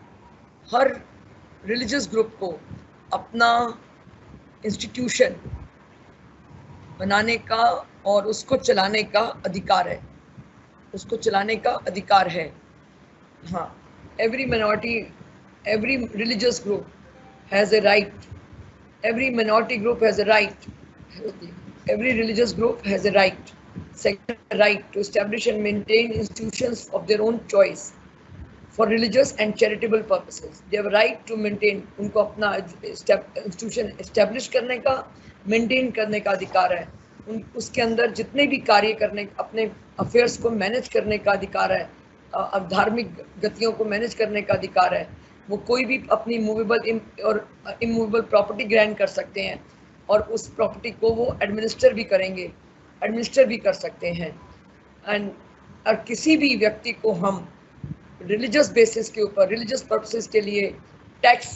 हर religious group को अपना institution बनाने का और उसको चलाने का अधिकार है, उसको चलाने का अधिकार है। हाँ, every minority, every religious group has a right, every minority group has a right, every religious group has a right, second right to establish and maintain institutions of their own choice for religious and charitable purposes. They have a right to maintain, उनको अपना institution establish करने का, maintain करने का अधिकार है। उसके अंदर जितने भी कार्य करने, अपने affairs को manage करने का अधिकार है, धार्मिक गतियों को मैनेज करने का अधिकार है। वो कोई भी अपनी मूवेबल और इमूवेबल प्रॉपर्टी ग्रांट कर सकते हैं और उस प्रॉपर्टी को वो एडमिनिस्टर भी करेंगे, एडमिनिस्टर भी कर सकते हैं। एंड और किसी भी व्यक्ति को हम रिलीजियस बेसिस के ऊपर, रिलीजियस पर्पसेस के लिए टैक्स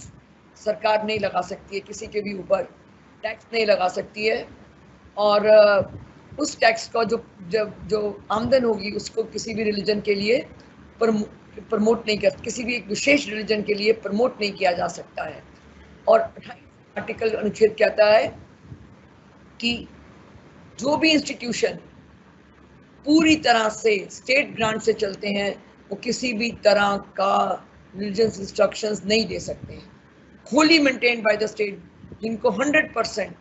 सरकार नहीं लगा सकती है, किसी के भी ऊपर टैक्स नहीं लगा सकती है। और उस टैक्स का जो आमदन होगी उसको किसी भी रिलीजन के लिए प्रमोट नहीं कर, किसी भी एक विशेष रिलीजन के लिए प्रमोट नहीं किया जा सकता है। और 28 आर्टिकल अनुच्छेद कहता है कि जो भी इंस्टीट्यूशन पूरी तरह से स्टेट ग्रांट से चलते हैं वो किसी भी तरह का रिलीजियस इंस्ट्रक्शंस नहीं दे सकते हैं, Holi maintained by the state, जिनको 100%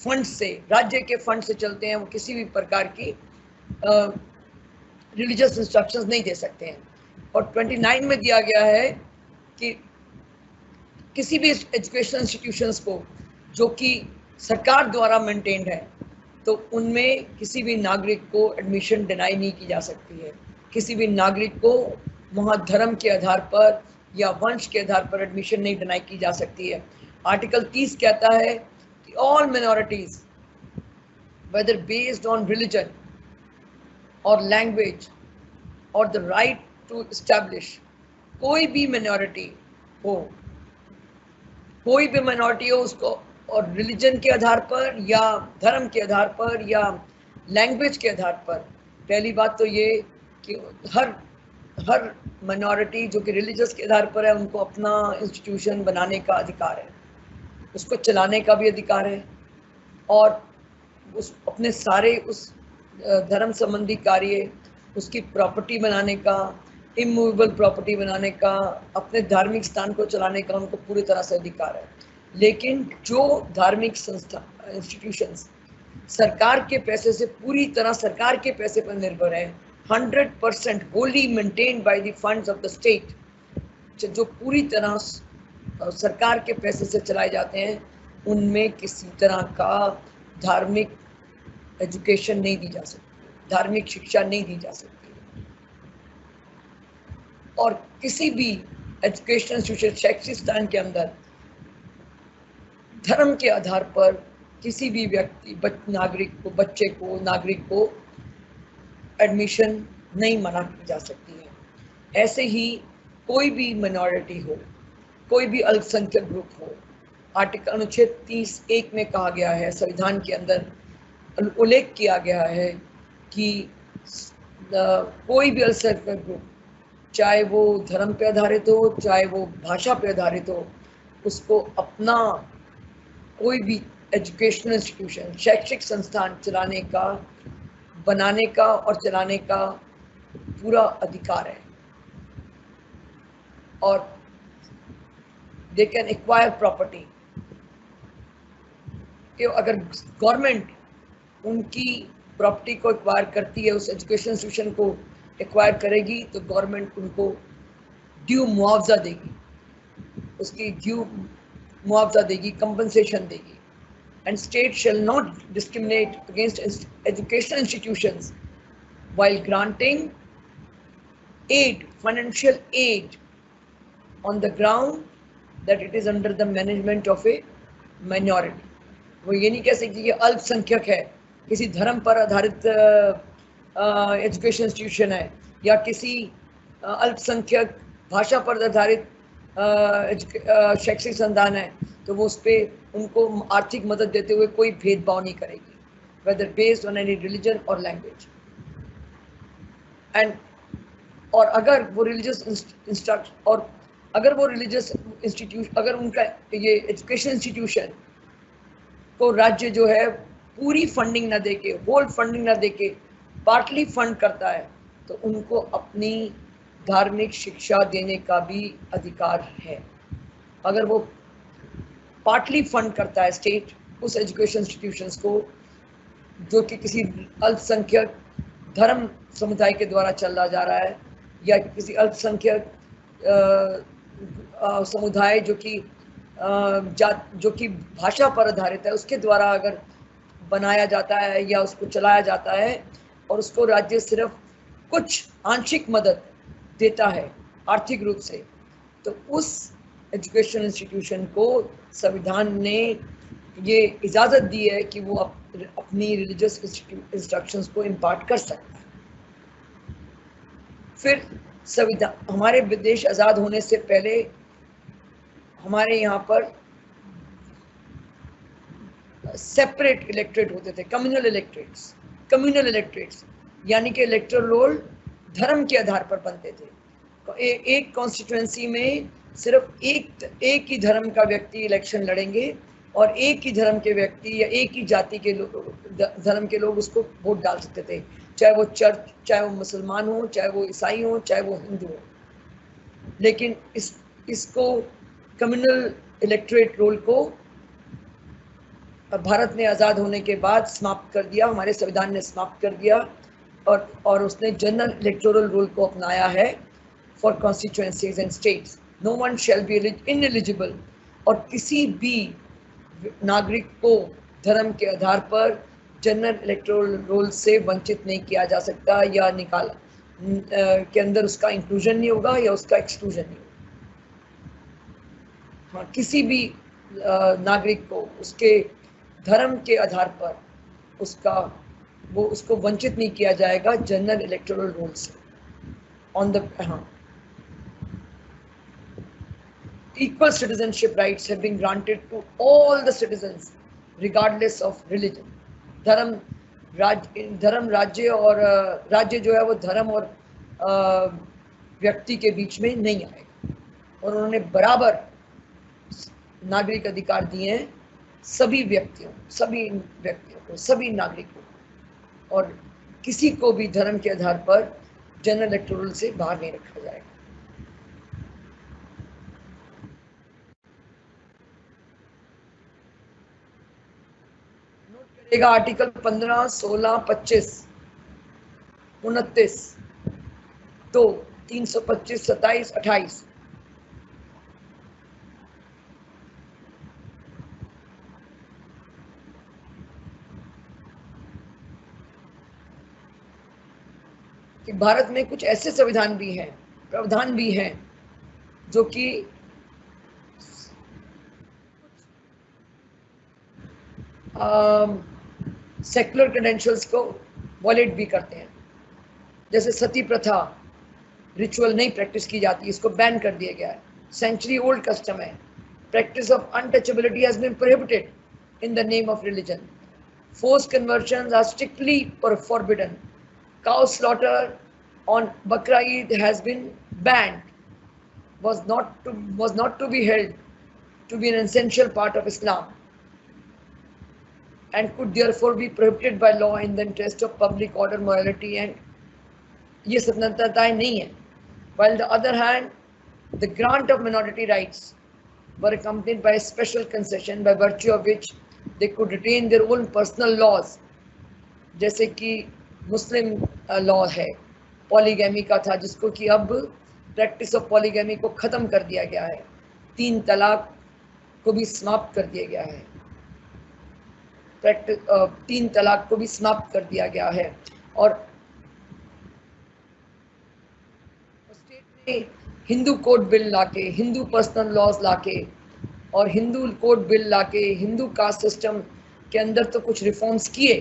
फंड से, राज्य के फंड से चलते हैं, वो किसी भी प्रकार की रिलीजियस इंस्ट्रक्शंस नहीं दे सकते हैं। और 29 में दिया गया है कि किसी भी एजुकेशनल इंस्टीट्यूशंस को जो कि सरकार द्वारा मेंटेन्ड है तो उनमें किसी भी नागरिक को एडमिशन डिनाई नहीं की जा सकती है, किसी भी नागरिक को वहाँ धर्म के आधार पर या वंश के आधार पर एडमिशन नहीं डिनाई की जा सकती है। आर्टिकल 30 कहता है कि all minorities whether based on religion or language or the right to establish, कोई भी minority हो, कोई भी minority हो उसको, और रिलीजन के आधार पर या धर्म के आधार पर या लैंग्वेज के आधार पर, पहली बात तो ये कि हर minority जो कि रिलीजियस के आधार पर है उनको अपना इंस्टीट्यूशन बनाने का अधिकार है, उसको चलाने का भी अधिकार है और उस अपने सारे उस धर्म संबंधी कार्य, उसकी प्रॉपर्टी बनाने का, इमूवेबल प्रॉपर्टी बनाने का, अपने धार्मिक स्थान को चलाने का उनको पूरी तरह से अधिकार है। लेकिन जो धार्मिक संस्था इंस्टीट्यूशंस सरकार के पैसे से, पूरी तरह सरकार के पैसे पर निर्भर है, 100% Holi maintained by the funds of the state, जो पूरी तरह सरकार के पैसे से चलाए जाते हैं, उनमें किसी तरह का धार्मिक एजुकेशन नहीं दी जा सकती, धार्मिक शिक्षा नहीं दी जा सकती। और किसी भी एजुकेशनल इंस्टीट्यूशन शैक्षिक संस्थान के अंदर धर्म के आधार पर किसी भी व्यक्ति बच्चे को नागरिक को एडमिशन नहीं मना की जा सकती है। ऐसे ही कोई भी मिनॉरिटी हो, कोई भी अल्पसंख्यक ग्रुप हो, आर्टिकल अनुच्छेद 30(1) में कहा गया है, संविधान के अंदर उल्लेख किया गया है कि कोई भी अल्पसंख्यक ग्रुप, चाहे वो धर्म पे आधारित हो, चाहे वो भाषा पे आधारित हो, उसको अपना कोई भी एजुकेशनल इंस्टीट्यूशन शैक्षिक संस्थान चलाने का, बनाने का और चलाने का पूरा अधिकार है। और दे कैन एक्वायर प्रॉपर्टी, कि अगर गवर्नमेंट उनकी प्रॉपर्टी को एक्वायर करती है, उस एजुकेशन इंस्टीट्यूशन को एक्वायर करेगी, तो गवर्नमेंट उनको ड्यू मुआवजा देगी, उसकी ड्यू मुआवजा देगी, कंपनसेशन देगी। And state shall not discriminate against educational institutions while granting aid, financial aid, on the ground that it is under the management of a minority. वो ये नहीं कह सकती कि अल्पसंख्यक है, किसी धर्म पर आधारित एजुकेशन इंस्टीट्यूशन है, या किसी अल्पसंख्यक भाषा पर आधारित शैक्षिक संस्थान है, तो वो उस पर उनको आर्थिक मदद देते हुए कोई भेदभाव नहीं करेगी, whether based on any religion और लैंग्वेज। एंड और अगर वो रिलीजियस इंस्टीट्यूशन, अगर उनका ये एजुकेशन इंस्टीट्यूशन को राज्य जो है पूरी फंडिंग ना देके, होल फंडिंग ना देके पार्टली फंड करता है, तो उनको अपनी धार्मिक शिक्षा देने का भी अधिकार है। अगर वो पार्टली फंड करता है स्टेट उस एजुकेशन इंस्टीट्यूशंस को जो कि किसी अल्पसंख्यक धर्म समुदाय के द्वारा चला जा रहा है, या किसी अल्पसंख्यक समुदाय जो कि भाषा पर आधारित है, उसके द्वारा अगर बनाया जाता है या उसको चलाया जाता है, और उसको राज्य सिर्फ कुछ आंशिक मदद देता है आर्थिक रूप से, तो उस एजुकेशन इंस्टीट्यूशन को संविधान ने ये इजाज़त दी है कि वो अपनी रिलीजियस इंस्ट्रक्शंस को इम्पार्ट कर सकता है। फिर संविधान, हमारे देश आज़ाद होने से पहले हमारे यहाँ पर सेपरेट इलेक्ट्रेट होते थे, कम्युनल इलेक्ट्रेट्स, यानी कि इलेक्टोरल रोल धर्म के आधार पर बनते थे। एक कॉन्स्टिट्यूएंसी में सिर्फ एक ही धर्म का व्यक्ति इलेक्शन लड़ेंगे, और एक ही धर्म के व्यक्ति या एक ही जाति के धर्म के लोग उसको वोट डाल सकते थे, चाहे वो चर्च, चाहे वो मुसलमान हो, चाहे वो ईसाई हो, चाहे वो हिंदू हो। लेकिन इसको कम्युनल इलेक्टोरेट रोल को भारत ने आज़ाद होने के बाद समाप्त कर दिया, हमारे संविधान ने समाप्त कर दिया, और उसने जनरल इलेक्टोरल रोल को अपनाया है for constituencies and states. No one shall be ineligible, और किसी भी नागरिक को धर्म के आधार पर जनरल इलेक्टोरल रोल से वंचित नहीं किया जा सकता, या के अंदर उसका इंक्लूजन नहीं होगा या उसका एक्सक्लूजन नहीं होगा। हाँ, किसी भी नागरिक को उसके धर्म के आधार पर उसको वंचित नहीं किया जाएगा जनरल इलेक्टोरल रोल से। Equal citizenship rights have been granted to all the citizens regardless of religion. धर्म, राज्य और राज्य जो है वो धर्म और व्यक्ति के बीच में नहीं आएगा, और उन्होंने बराबर नागरिक अधिकार दिए हैं सभी व्यक्तियों को, सभी नागरिकों को, और किसी को भी धर्म के आधार पर जनरल इलेक्टोरल से बाहर नहीं रखा जाएगा। नोट करेगा आर्टिकल 15, 16, 25, 29, 2, 325, 27, 28 कि भारत में कुछ ऐसे संविधान भी हैं, प्रावधान भी हैं जो कि सेक्युलर क्रेडेंशियल्स को वॉलेट भी करते हैं। जैसे सती प्रथा रिचुअल नहीं प्रैक्टिस की जाती, इसको बैन कर दिया गया है। सेंचुरी ओल्ड कस्टम है। Practice of untouchability has been prohibited in the name of religion. Forced conversions are strictly forbidden. Cow slaughter on Bakra Eid has been banned. Was not to be held to be an essential part of Islam, and could therefore be prohibited by law in the interest of public order, morality, and ये स्वतंत्रताएं नहीं है. While the other hand, the grant of minority rights were accompanied by a special concession by virtue of which they could retain their own personal laws, जैसे कि मुस्लिम law है polygamy का था, जिसको कि अब प्रैक्टिस ऑफ पॉलीगैमी को ख़त्म कर दिया गया है, 3 तलाक को भी समाप्त कर दिया गया है, 3 तलाक को भी समाप्त कर दिया गया है। और स्टेट ने हिंदू कोड बिल लाके, हिंदू पर्सनल लॉज लाके और हिंदू कोड बिल लाके हिंदू कास्ट सिस्टम के अंदर तो कुछ रिफॉर्म्स किए,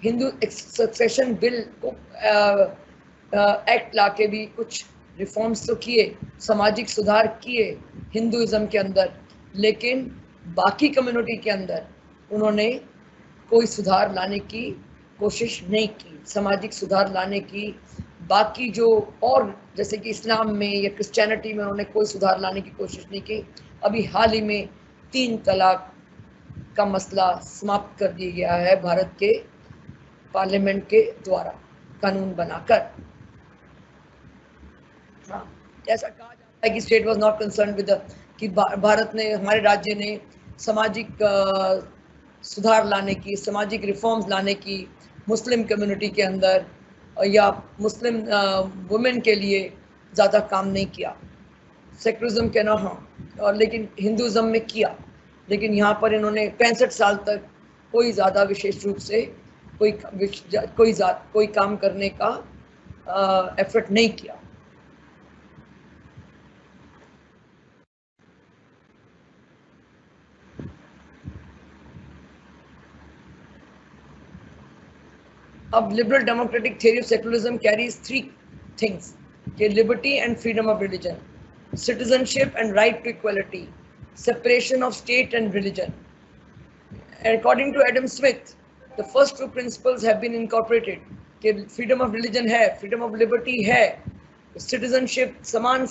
हिंदू सक्सेशन बिल को एक्ट लाके भी कुछ रिफॉर्म्स तो किए, सामाजिक सुधार किए हिंदुइज्म के अंदर, लेकिन बाकी कम्युनिटी के अंदर उन्होंने कोई सुधार लाने की कोशिश नहीं की, सामाजिक सुधार लाने की। बाकी जो और जैसे कि इस्लाम में या क्रिश्चियनिटी में उन्होंने कोई सुधार लाने की कोशिश नहीं की। अभी हाल ही में 3 तलाक का मसला समाप्त कर दिया गया है भारत के पार्लियामेंट के द्वारा कानून बनाकर। हाँ, ऐसा कहा जाता है कि state was not concern with कि भारत ने, हमारे राज्य ने सामाजिक सुधार लाने की, सामाजिक रिफॉर्म्स लाने की मुस्लिम कम्युनिटी के अंदर या मुस्लिम वुमेन के लिए ज़्यादा काम नहीं किया। सेक्युलरिज्म के ना, हाँ, और लेकिन हिंदुज़म में किया, लेकिन यहाँ पर इन्होंने 65 साल तक कोई ज़्यादा विशेष रूप से कोई काम करने का एफर्ट नहीं किया। अब liberal democratic theory of secularism carries 3 things कि liberty and freedom of religion, citizenship and right to equality, separation of state and religion. According to Adam Smith, the first 2 principles have been incorporated कि freedom of religion है, freedom of liberty है, citizenship समान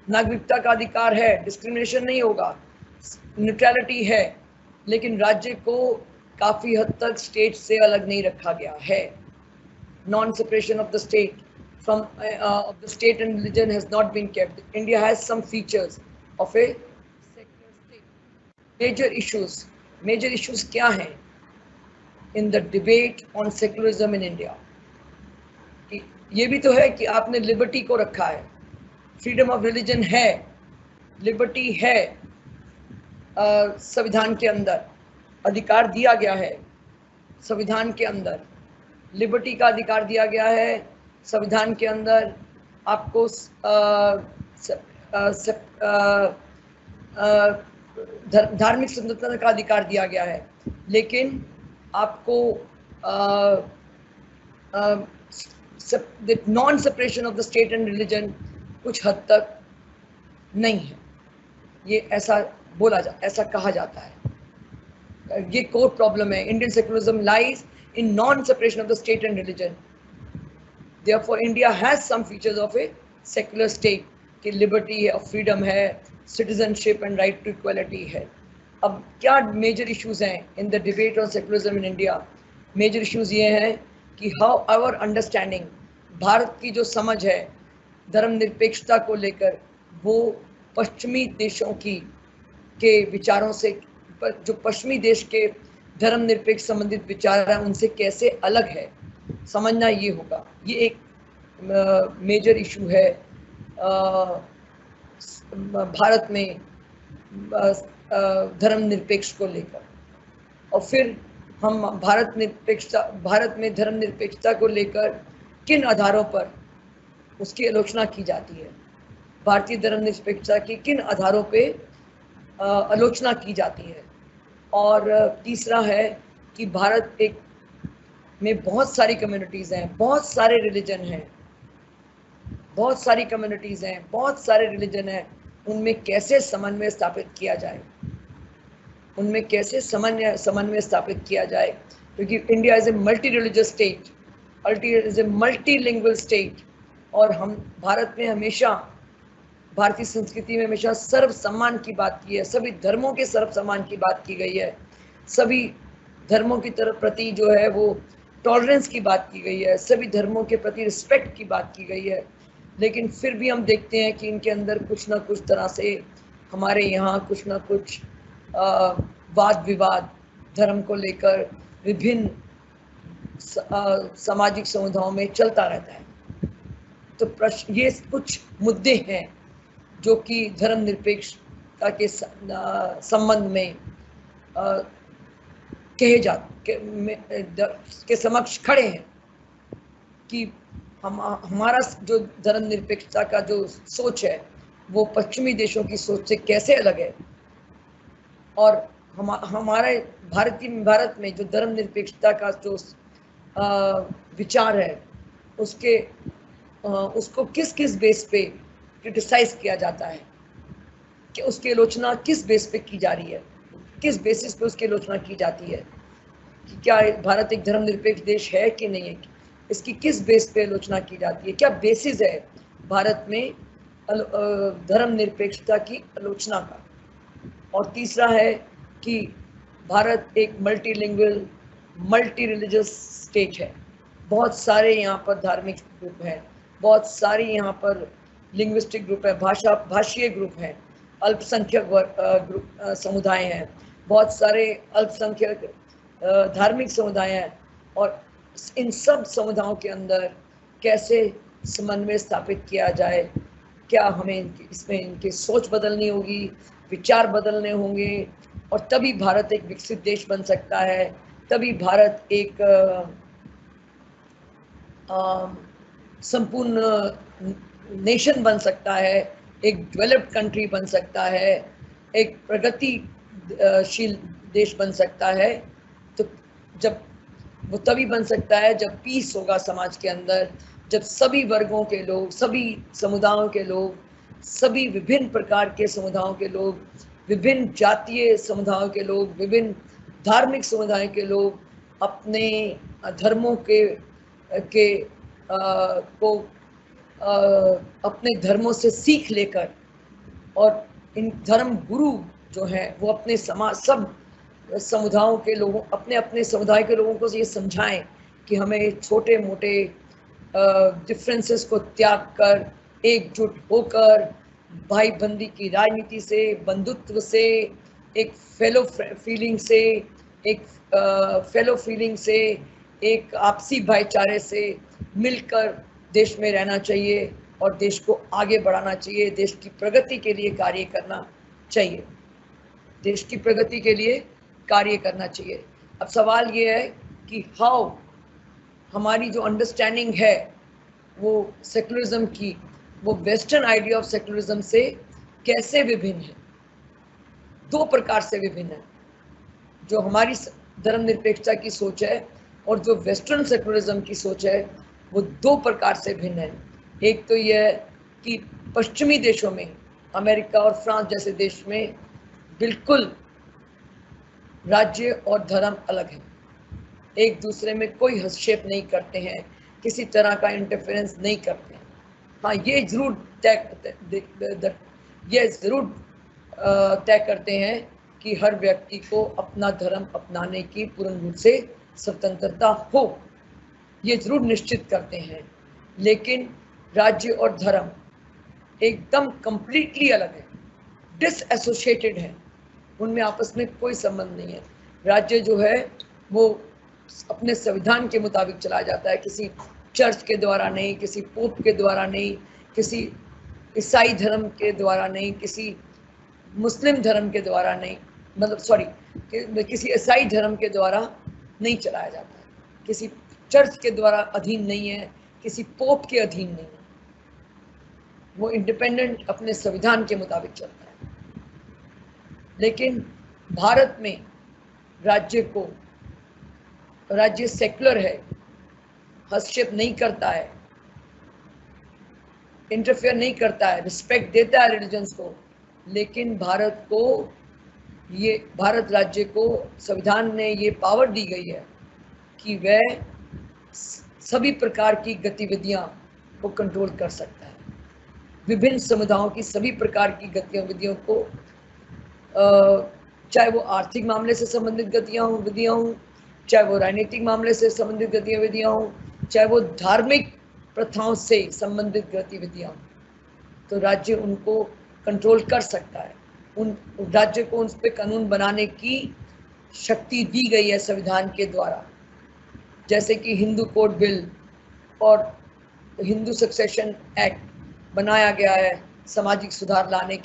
नागरिकता का अधिकार है, discrimination नहीं होगा, neutrality है, लेकिन राज्य को काफ़ी हद तक स्टेट से अलग नहीं रखा गया है। Non-separation of the state from of the state and religion has not been kept. India has some features of a secular state. Major issues क्या हैं in the debate on secularism in India? ये भी तो है कि आपने liberty को रखा है, फ्रीडम ऑफ रिलीजन है, लिबर्टी है, संविधान के अंदर अधिकार दिया गया है, संविधान के अंदर लिबर्टी का अधिकार दिया गया है, संविधान के अंदर आपको धार्मिक स्वतंत्रता का अधिकार दिया गया है, लेकिन आपको non separation of the state and religion कुछ हद तक नहीं है। ये ऐसा कहा जाता है। ये कोर प्रॉब्लम है। Indian secularism lies in non separation of the state and religion. Therefore, India has some features of a secular state कि liberty है और freedom है, citizenship and right to equality है। अब क्या major issues हैं in the debate on secularism in India? Major issues ये हैं कि how our understanding, भारत की जो समझ है धर्मनिरपेक्षता को लेकर, वो पश्चिमी देशों के विचारों से, जो पश्चिमी देश के धर्मनिरपेक्ष संबंधित विचार हैं उनसे कैसे अलग है, समझना ये होगा। ये एक मेजर इशू है भारत में धर्मनिरपेक्ष को लेकर। और फिर हम भारत में धर्मनिरपेक्षता को लेकर किन आधारों पर उसकी आलोचना की जाती है, भारतीय धर्मनिरपेक्षता की किन आधारों पे आलोचना की जाती है। और तीसरा है कि भारत एक में बहुत सारी कम्युनिटीज़ हैं, बहुत सारे रिलीजन हैं, बहुत सारी कम्युनिटीज़ हैं, बहुत सारे रिलीजन हैं, उनमें कैसे समन्वय स्थापित किया जाए, उनमें कैसे समन्वय स्थापित किया जाए, क्योंकि India is a multi religious state, is a multilingual state. और हम भारत में हमेशा, भारतीय संस्कृति में हमेशा सर्व सम्मान की बात की है, सभी धर्मों के सर्व सम्मान की बात की गई है, सभी धर्मों की तरफ प्रति जो है वो टॉलरेंस की बात की गई है, सभी धर्मों के प्रति रिस्पेक्ट की बात की गई है। लेकिन फिर भी हम देखते हैं कि इनके अंदर कुछ ना कुछ तरह से हमारे यहाँ कुछ ना कुछ वाद विवाद धर्म को लेकर विभिन्न सामाजिक समुदायों में चलता रहता है। तो प्रश्न, ये कुछ मुद्दे हैं जो कि धर्मनिरपेक्षता के संबंध में के समक्ष खड़े हैं कि हमारा जो धर्मनिरपेक्षता का जो सोच है वो पश्चिमी देशों की सोच से कैसे अलग है, और हमारे भारत में जो धर्मनिरपेक्षता का जो विचार है उसको किस किस बेस पे क्रिटिसाइज किया जाता है, कि उसकी आलोचना किस बेस पे की जा रही है, किस बेसिस पे उसकी आलोचना की जाती है, कि क्या भारत एक धर्मनिरपेक्ष देश है कि नहीं है, इसकी किस बेस पे आलोचना की जाती है, क्या बेसिस है भारत में धर्मनिरपेक्षता की आलोचना का। और तीसरा है कि भारत एक मल्टीलिंगुअल मल्टी रिलीजियस स्टेट है, बहुत सारे यहाँ पर धार्मिक ग्रुप हैं, बहुत सारी यहाँ पर लिंग्विस्टिक ग्रुप है, भाषीय ग्रुप हैं, अल्पसंख्यक ग्रुप समुदाय हैं, बहुत सारे अल्पसंख्यक धार्मिक समुदाय हैं, और इन सब समुदायों के अंदर कैसे समन्वय स्थापित किया जाए, क्या हमें इसमें इनकी सोच बदलनी होगी, विचार बदलने होंगे, और तभी भारत एक विकसित देश बन सकता है, तभी भारत एक संपूर्ण नेशन बन सकता है, एक डेवलप्ड कंट्री बन सकता है, एक प्रगतिशील देश बन सकता है। तो जब वो तभी बन सकता है जब पीस होगा समाज के अंदर, जब सभी वर्गों के लोग, सभी समुदायों के लोग, सभी विभिन्न प्रकार के समुदायों के लोग, विभिन्न जातीय समुदायों के लोग, विभिन्न धार्मिक समुदाय के लोग अपने धर्मों को अपने धर्मों से सीख लेकर, और इन धर्म गुरु जो हैं वो अपने समाज सब समुदायों के लोगों, अपने अपने समुदाय के लोगों को ये समझाएं कि हमें छोटे मोटे डिफरेंसेस को त्याग कर एकजुट होकर भाई बंदी की राजनीति से, बंधुत्व से, एक फेलो फीलिंग से, एक आपसी भाईचारे से मिलकर देश में रहना चाहिए और देश को आगे बढ़ाना चाहिए, देश की प्रगति के लिए कार्य करना चाहिए, देश की प्रगति के लिए कार्य करना चाहिए। अब सवाल ये है कि हाउ हमारी जो अंडरस्टैंडिंग है वो सेकुलरिज्म की, वो वेस्टर्न आइडिया ऑफ सेकुलरिज्म से कैसे विभिन्न है, दो प्रकार से विभिन्न है। जो हमारी धर्मनिरपेक्षता की सोच है और जो वेस्टर्न सेकुलरिज्म की सोच है वो दो प्रकार से भिन्न है। एक तो यह है कि पश्चिमी देशों में, अमेरिका और फ्रांस जैसे देश में बिल्कुल राज्य और धर्म अलग है, एक दूसरे में कोई हस्तक्षेप नहीं करते हैं, किसी तरह का इंटरफेरेंस नहीं करते हैं। हाँ, ये जरूर तय करते हैं कि हर व्यक्ति को अपना धर्म अपनाने की पूर्ण रूप से स्वतंत्रता हो, ये जरूर निश्चित करते हैं। लेकिन राज्य और धर्म एकदम कंप्लीटली अलग है, डिसएसोसिएटेड है, उनमें आपस में कोई संबंध नहीं है। राज्य जो है वो अपने संविधान के मुताबिक चलाया जाता है, किसी चर्च के द्वारा नहीं, किसी पोप के द्वारा नहीं, किसी ईसाई धर्म के द्वारा नहीं, किसी मुस्लिम धर्म के द्वारा नहीं, किसी ईसाई धर्म के द्वारा नहीं चलाया जाता है, किसी चर्च के द्वारा अधीन नहीं है, किसी पोप के अधीन नहीं है। वो इंडिपेंडेंट अपने संविधान के मुताबिक चलता है। लेकिन भारत में राज्य सेक्युलर है, हस्तक्षेप नहीं करता है, इंटरफेयर नहीं करता है, रिस्पेक्ट देता है रिलीजन्स को, लेकिन भारत राज्य को संविधान ने ये पावर दी गई है कि वह सभी प्रकार की गतिविधियां को कंट्रोल कर सकता है। विभिन्न समुदायों की सभी प्रकार की गतिविधियों को, चाहे वो आर्थिक मामले से संबंधित गतिविधियां हों, चाहे वो राजनीतिक मामले से संबंधित गतिविधियां हों, चाहे वो धार्मिक प्रथाओं से संबंधित गतिविधियां, तो राज्य उनको कंट्रोल कर सकता है। उन राज्य को उन पर कानून बनाने की शक्ति दी गई है संविधान के द्वारा, जैसे कि हिंदू कोड बिल और हिंदू सक्सेशन एक्ट बनाया गया है सामाजिक सुधार लाने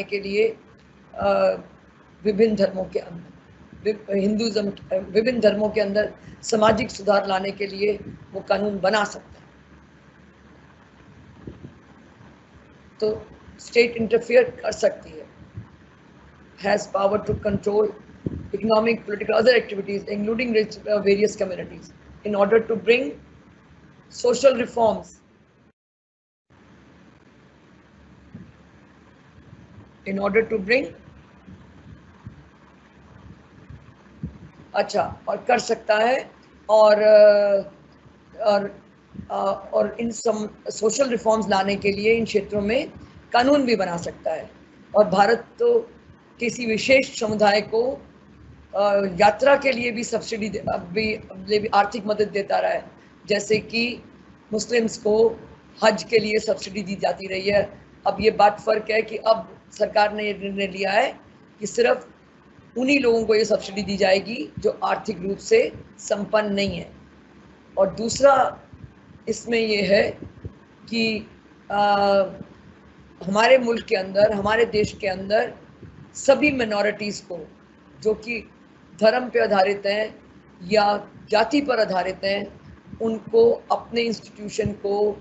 के लिए विभिन्न धर्मों के अंदर, हिंदुज़म विभिन्न धर्मों के अंदर सामाजिक सुधार लाने के लिए वो कानून बना सकता है। तो स्टेट इंटरफेयर कर सकती है, has power to control economic, political, other activities, including various communities, in order to bring social reforms, और कर सकता है, और इन सोशल रिफॉर्म्स लाने के लिए इन क्षेत्रों में कानून भी बना सकता है। और भारत तो किसी विशेष समुदाय को यात्रा के लिए भी सब्सिडी भी आर्थिक मदद देता रहा है, जैसे कि मुस्लिम्स को हज के लिए सब्सिडी दी जाती रही है। अब ये बात फ़र्क है कि अब सरकार ने ये निर्णय लिया है कि सिर्फ उन्हीं लोगों को ये सब्सिडी दी जाएगी जो आर्थिक रूप से संपन्न नहीं है। और दूसरा इसमें ये है कि हमारे मुल्क के अंदर, हमारे देश के अंदर सभी मिनॉरिटीज़ को जो कि धर्म पे आधारित हैं या जाति पर आधारित हैं, उनको अपने इंस्टीट्यूशन को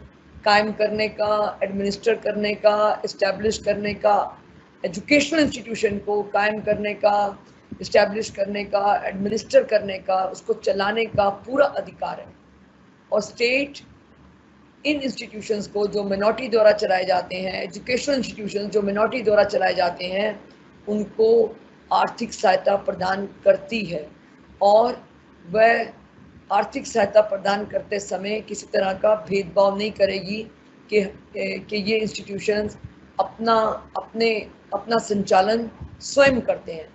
कायम करने का, एडमिनिस्टर करने का, इस्टेब्लिश करने का, एजुकेशनल इंस्टीट्यूशन को कायम करने का, इस्टेब्लिश करने का, एडमिनिस्टर करने का, उसको चलाने का पूरा अधिकार है। और स्टेट इन इंस्टीट्यूशंस को जो मिनॉरिटी द्वारा चलाए जाते हैं, एजुकेशनल इंस्टीट्यूशन जो मिनॉरिटी द्वारा चलाए जाते हैं, उनको आर्थिक सहायता प्रदान करती है। और वह आर्थिक सहायता प्रदान करते समय किसी तरह का भेदभाव नहीं करेगी कि ये इंस्टीट्यूशंस अपना संचालन स्वयं करते हैं।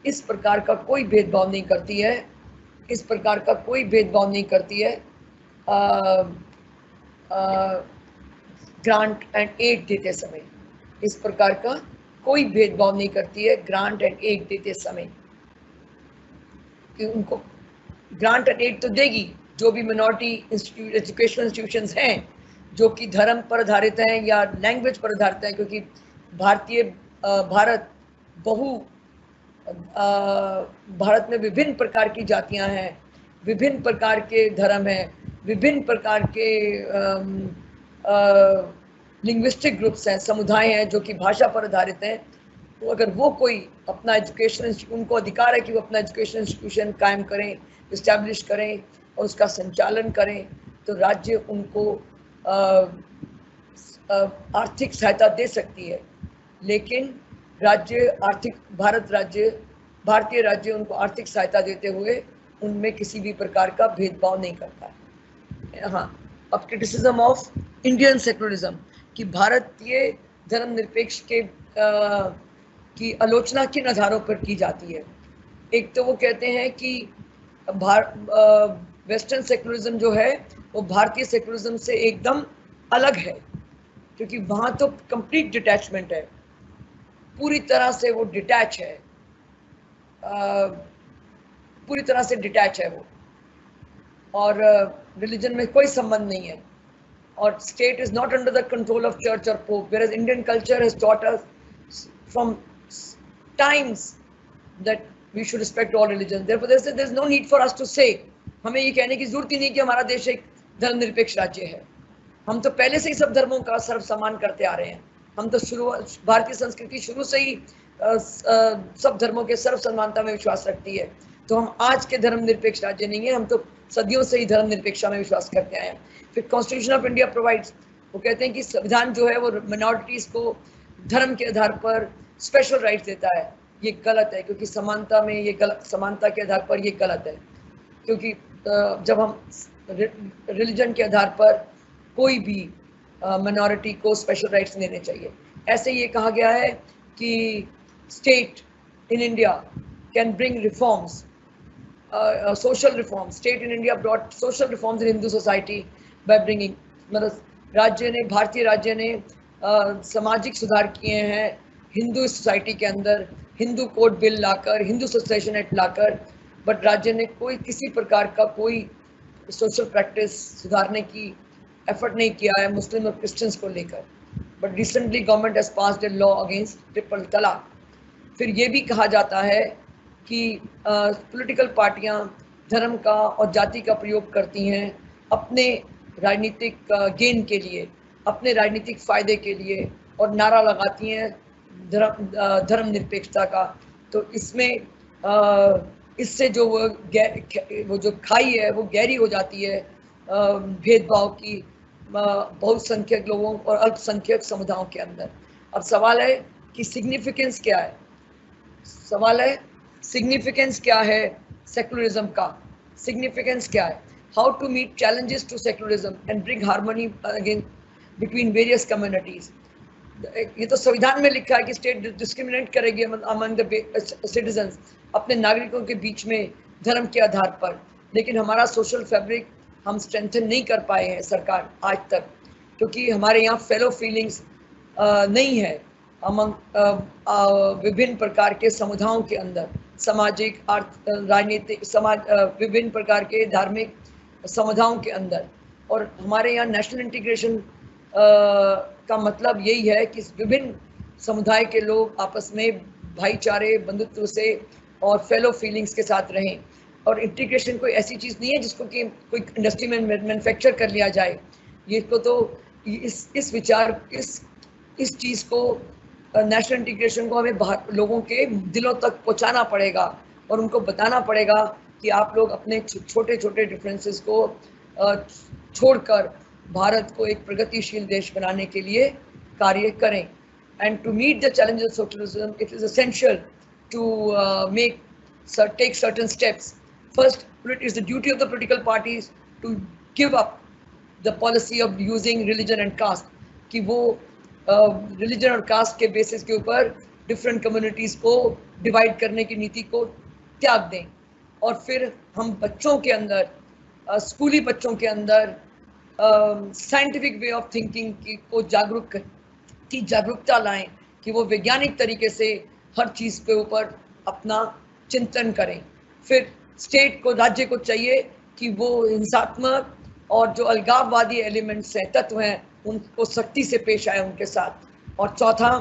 इस प्रकार का कोई भेदभाव नहीं करती है, ग्रांट एंड एड देते समय, इस प्रकार का कोई भेदभाव नहीं करती है ग्रांट एंड एड देते समय, कि उनको ग्रांट एंड एड तो देगी जो भी मिनॉरिटी एजुकेशनल इंस्टीट्यूशंस हैं जो कि धर्म पर आधारित हैं या लैंग्वेज पर आधारित हैं, क्योंकि भारत में विभिन्न प्रकार की जातियां हैं, विभिन्न प्रकार के धर्म हैं, विभिन्न प्रकार के लिंग्विस्टिक ग्रुप्स हैं, समुदाय हैं जो कि भाषा पर आधारित हैं। तो अगर वो कोई अपना उनको अधिकार है कि वो अपना एजुकेशन इंस्टीट्यूशन कायम करें, इस्टेब्लिश करें और उसका संचालन करें, तो राज्य उनको आर्थिक सहायता दे सकती है। लेकिन भारतीय राज्य उनको आर्थिक सहायता देते हुए उनमें किसी भी प्रकार का भेदभाव नहीं करता है। हाँ, अब क्रिटिसिज्म ऑफ इंडियन सेकुलरिज्म कि भारतीय धर्मनिरपेक्ष की आलोचना किन आधारों पर की जाती है। एक तो वो कहते हैं कि वेस्टर्न सेकुलरिज्म जो है वो भारतीय सेकुलरिज्म से एकदम अलग है, क्योंकि वहाँ तो कंप्लीट डिटैचमेंट है, पूरी तरह से वो डिटैच है, पूरी तरह से डिटैच है वो, और रिलीजन में कोई संबंध नहीं है, और state is not under the control of church और pope, whereas Indian culture has taught us from times that we should respect all religions. Therefore there's no need for us to say, हमें ये कहने की जरूरत ही नहीं कि हमारा देश एक धर्मनिरपेक्ष राज्य है। हम तो पहले से ही सब धर्मों का सर्व सम्मान करते आ रहे हैं। हम तो भारतीय संस्कृति शुरू से ही सब धर्मों के सर्व समानता में विश्वास रखती है। तो हम आज के धर्मनिरपेक्ष राज्य नहीं है, हम तो सदियों से ही धर्मनिरपेक्षता में विश्वास करते आए हैं। फिर कॉन्स्टिट्यूशन ऑफ इंडिया प्रोवाइड्स, वो कहते हैं कि संविधान जो है वो माइनॉरिटीज को धर्म के आधार पर स्पेशल राइट्स देता है। ये गलत है, क्योंकि समानता में ये गलत, समानता के आधार पर ये गलत है। क्योंकि जब हम रिलीजन के आधार पर कोई भी मिनॉरिटी को स्पेशल राइट्स देने चाहिए। ऐसे ये कहा गया है कि state in India can bring reforms, social reforms. State in India brought social reforms in Hindu society by bringing, मतलब राज्य ने, भारतीय राज्य ने सामाजिक सुधार किए हैं हिंदू सोसाइटी के अंदर, Hindu code bill locker, Hindu association act locker, but राज्य ने कोई किसी प्रकार का कोई सोशल प्रैक्टिस सुधारने की एफर्ट नहीं किया है मुस्लिम और क्रिश्चियंस को लेकर। But recently government has passed a law against triple तलाक। फिर ये भी कहा जाता है कि पॉलिटिकल पार्टियां धर्म का और जाति का प्रयोग करती हैं अपने राजनीतिक गेन के लिए, अपने राजनीतिक फायदे के लिए, और नारा लगाती हैं धर्मनिरपेक्षता का। तो इसमें इससे जो वो जो खाई है वो गहरी हो जाती है भेदभाव की बहुसंख्यक लोगों और अल्पसंख्यक समुदायों के अंदर। अब सवाल है कि सिग्निफिकेंस क्या है, सवाल है सिग्निफिकेंस क्या है सेकुलरिज्म का, सिग्निफिकेंस क्या है, how to meet challenges to secularism and bring harmony again between various communities. ये तो संविधान में लिखा है कि स्टेट डिस्क्रिमिनेट करेगी अमंग द सिटीजन्स, अपने नागरिकों के बीच में धर्म के आधार पर, लेकिन हमारा सोशल फैब्रिक हम स्ट्रेंथन नहीं कर पाए हैं सरकार आज तक, क्योंकि हमारे यहाँ फेलो फीलिंग्स नहीं है अमंग विभिन्न प्रकार के समुदायों के अंदर, सामाजिक, राजनीतिक, विभिन्न प्रकार के धार्मिक समुदायों के अंदर। और हमारे यहाँ नेशनल इंटीग्रेशन का मतलब यही है कि विभिन्न समुदाय के लोग आपस में भाईचारे, बंधुत्व से और फेलो फीलिंग्स के साथ रहें। और इंटीग्रेशन कोई ऐसी चीज़ नहीं है जिसको कि कोई इंडस्ट्री में मैन्युफैक्चर कर लिया जाए। ये को तो इस विचार, इस चीज़ को, नेशनल इंटीग्रेशन को हमें लोगों के दिलों तक पहुंचाना पड़ेगा और उनको बताना पड़ेगा कि आप लोग अपने छोटे छोटे डिफरेंसेस को छोड़कर भारत को एक प्रगतिशील देश बनाने के लिए कार्य करें। And to meet the challenges of socialism it is essential to take certain steps. First, it is the duty of the political parties to give up the policy of using religion and caste, कि वो religion और cast के basis के ऊपर different communities को divide करने की नीति को त्याग दें। और फिर हम बच्चों के अंदर, स्कूली बच्चों के अंदर साइंटिफिक वे ऑफ थिंकिंग को जागरूकता लाएं कि वो वैज्ञानिक तरीके से हर चीज़ के ऊपर अपना चिंतन करें। फिर स्टेट को, राज्य को चाहिए कि वो हिंसात्मक और जो अलगाववादी एलिमेंट्स हैं, तत्व हैं, उनको सख्ती से पेश आए उनके साथ। और चौथा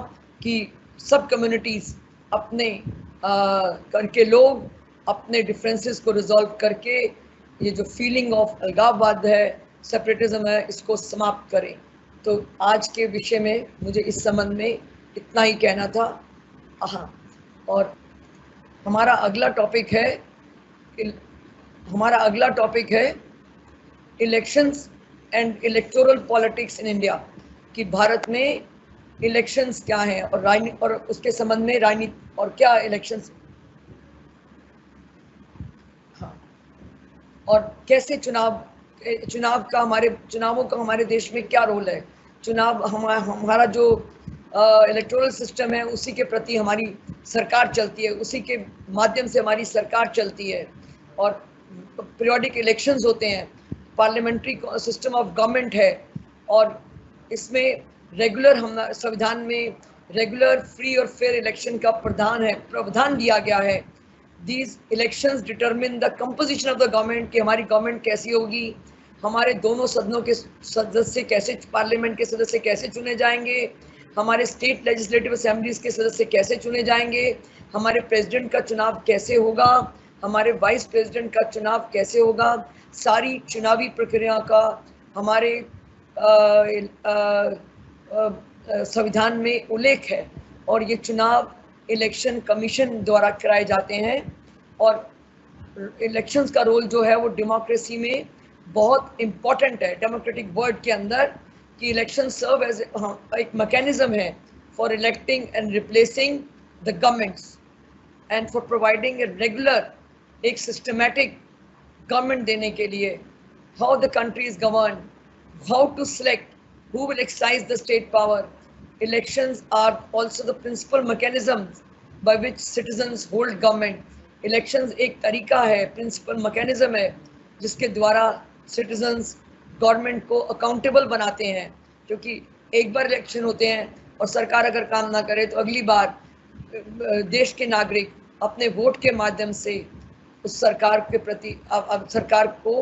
कि सब कम्युनिटीज़ अपने करके लोग अपने डिफरेंसेस को रिजॉल्व करके ये जो फीलिंग ऑफ अलगाववाद है, सेपरेटिज्म है, इसको समाप्त करें। तो आज के विषय में मुझे इस संबंध में इतना ही कहना था। हाँ, और हमारा अगला टॉपिक है elections and electoral politics in India, कि भारत में इलेक्शंस क्या हैं और उसके संबंध में राजनीति और क्या इलेक्शंस, हाँ, और कैसे चुनावों का हमारे देश में क्या रोल है। चुनाव हमारा जो इलेक्टोरल सिस्टम है उसी के प्रति हमारी सरकार चलती है, उसी के माध्यम से हमारी सरकार चलती है। और पीरियोडिक इलेक्शंस होते हैं, पार्लियामेंट्री सिस्टम ऑफ गवर्नमेंट है, और इसमें रेगुलर, हम संविधान में रेगुलर, फ्री और फेयर इलेक्शन का प्रावधान दिया गया है। These elections determine the composition of the government, कि हमारी गवर्नमेंट कैसी होगी, हमारे दोनों सदनों के सदस्य कैसे, पार्लियामेंट के सदस्य कैसे चुने जाएंगे, हमारे स्टेट लेजिस्लेटिव असेंबलीज के सदस्य कैसे चुने जाएंगे, हमारे प्रेसिडेंट का चुनाव कैसे होगा, हमारे वाइस प्रेसिडेंट का चुनाव कैसे होगा। सारी चुनावी प्रक्रिया का हमारे संविधान में उल्लेख है, और ये चुनाव इलेक्शन कमीशन द्वारा कराए जाते हैं। और इलेक्शंस का रोल जो है वो डेमोक्रेसी में बहुत इम्पोर्टेंट है, डेमोक्रेटिक वर्ड के अंदर, कि इलेक्शन सर्व एज एक मैकेनिज्म है for electing and replacing the governments and for providing a regular, एक सिस्टमेटिक गवर्नमेंट देने के लिए, how the country is govern, how to select who will exercise the state power. Elections are also the principal mechanisms by which citizens hold government. Elections एक तरीका है, principal mechanism है, जिसके द्वारा citizens government को accountable बनाते हैं, क्योंकि एक बार इलेक्शन होते हैं और सरकार अगर काम ना करे तो अगली बार देश के नागरिक अपने वोट के माध्यम से उस सरकार के प्रति, अब सरकार को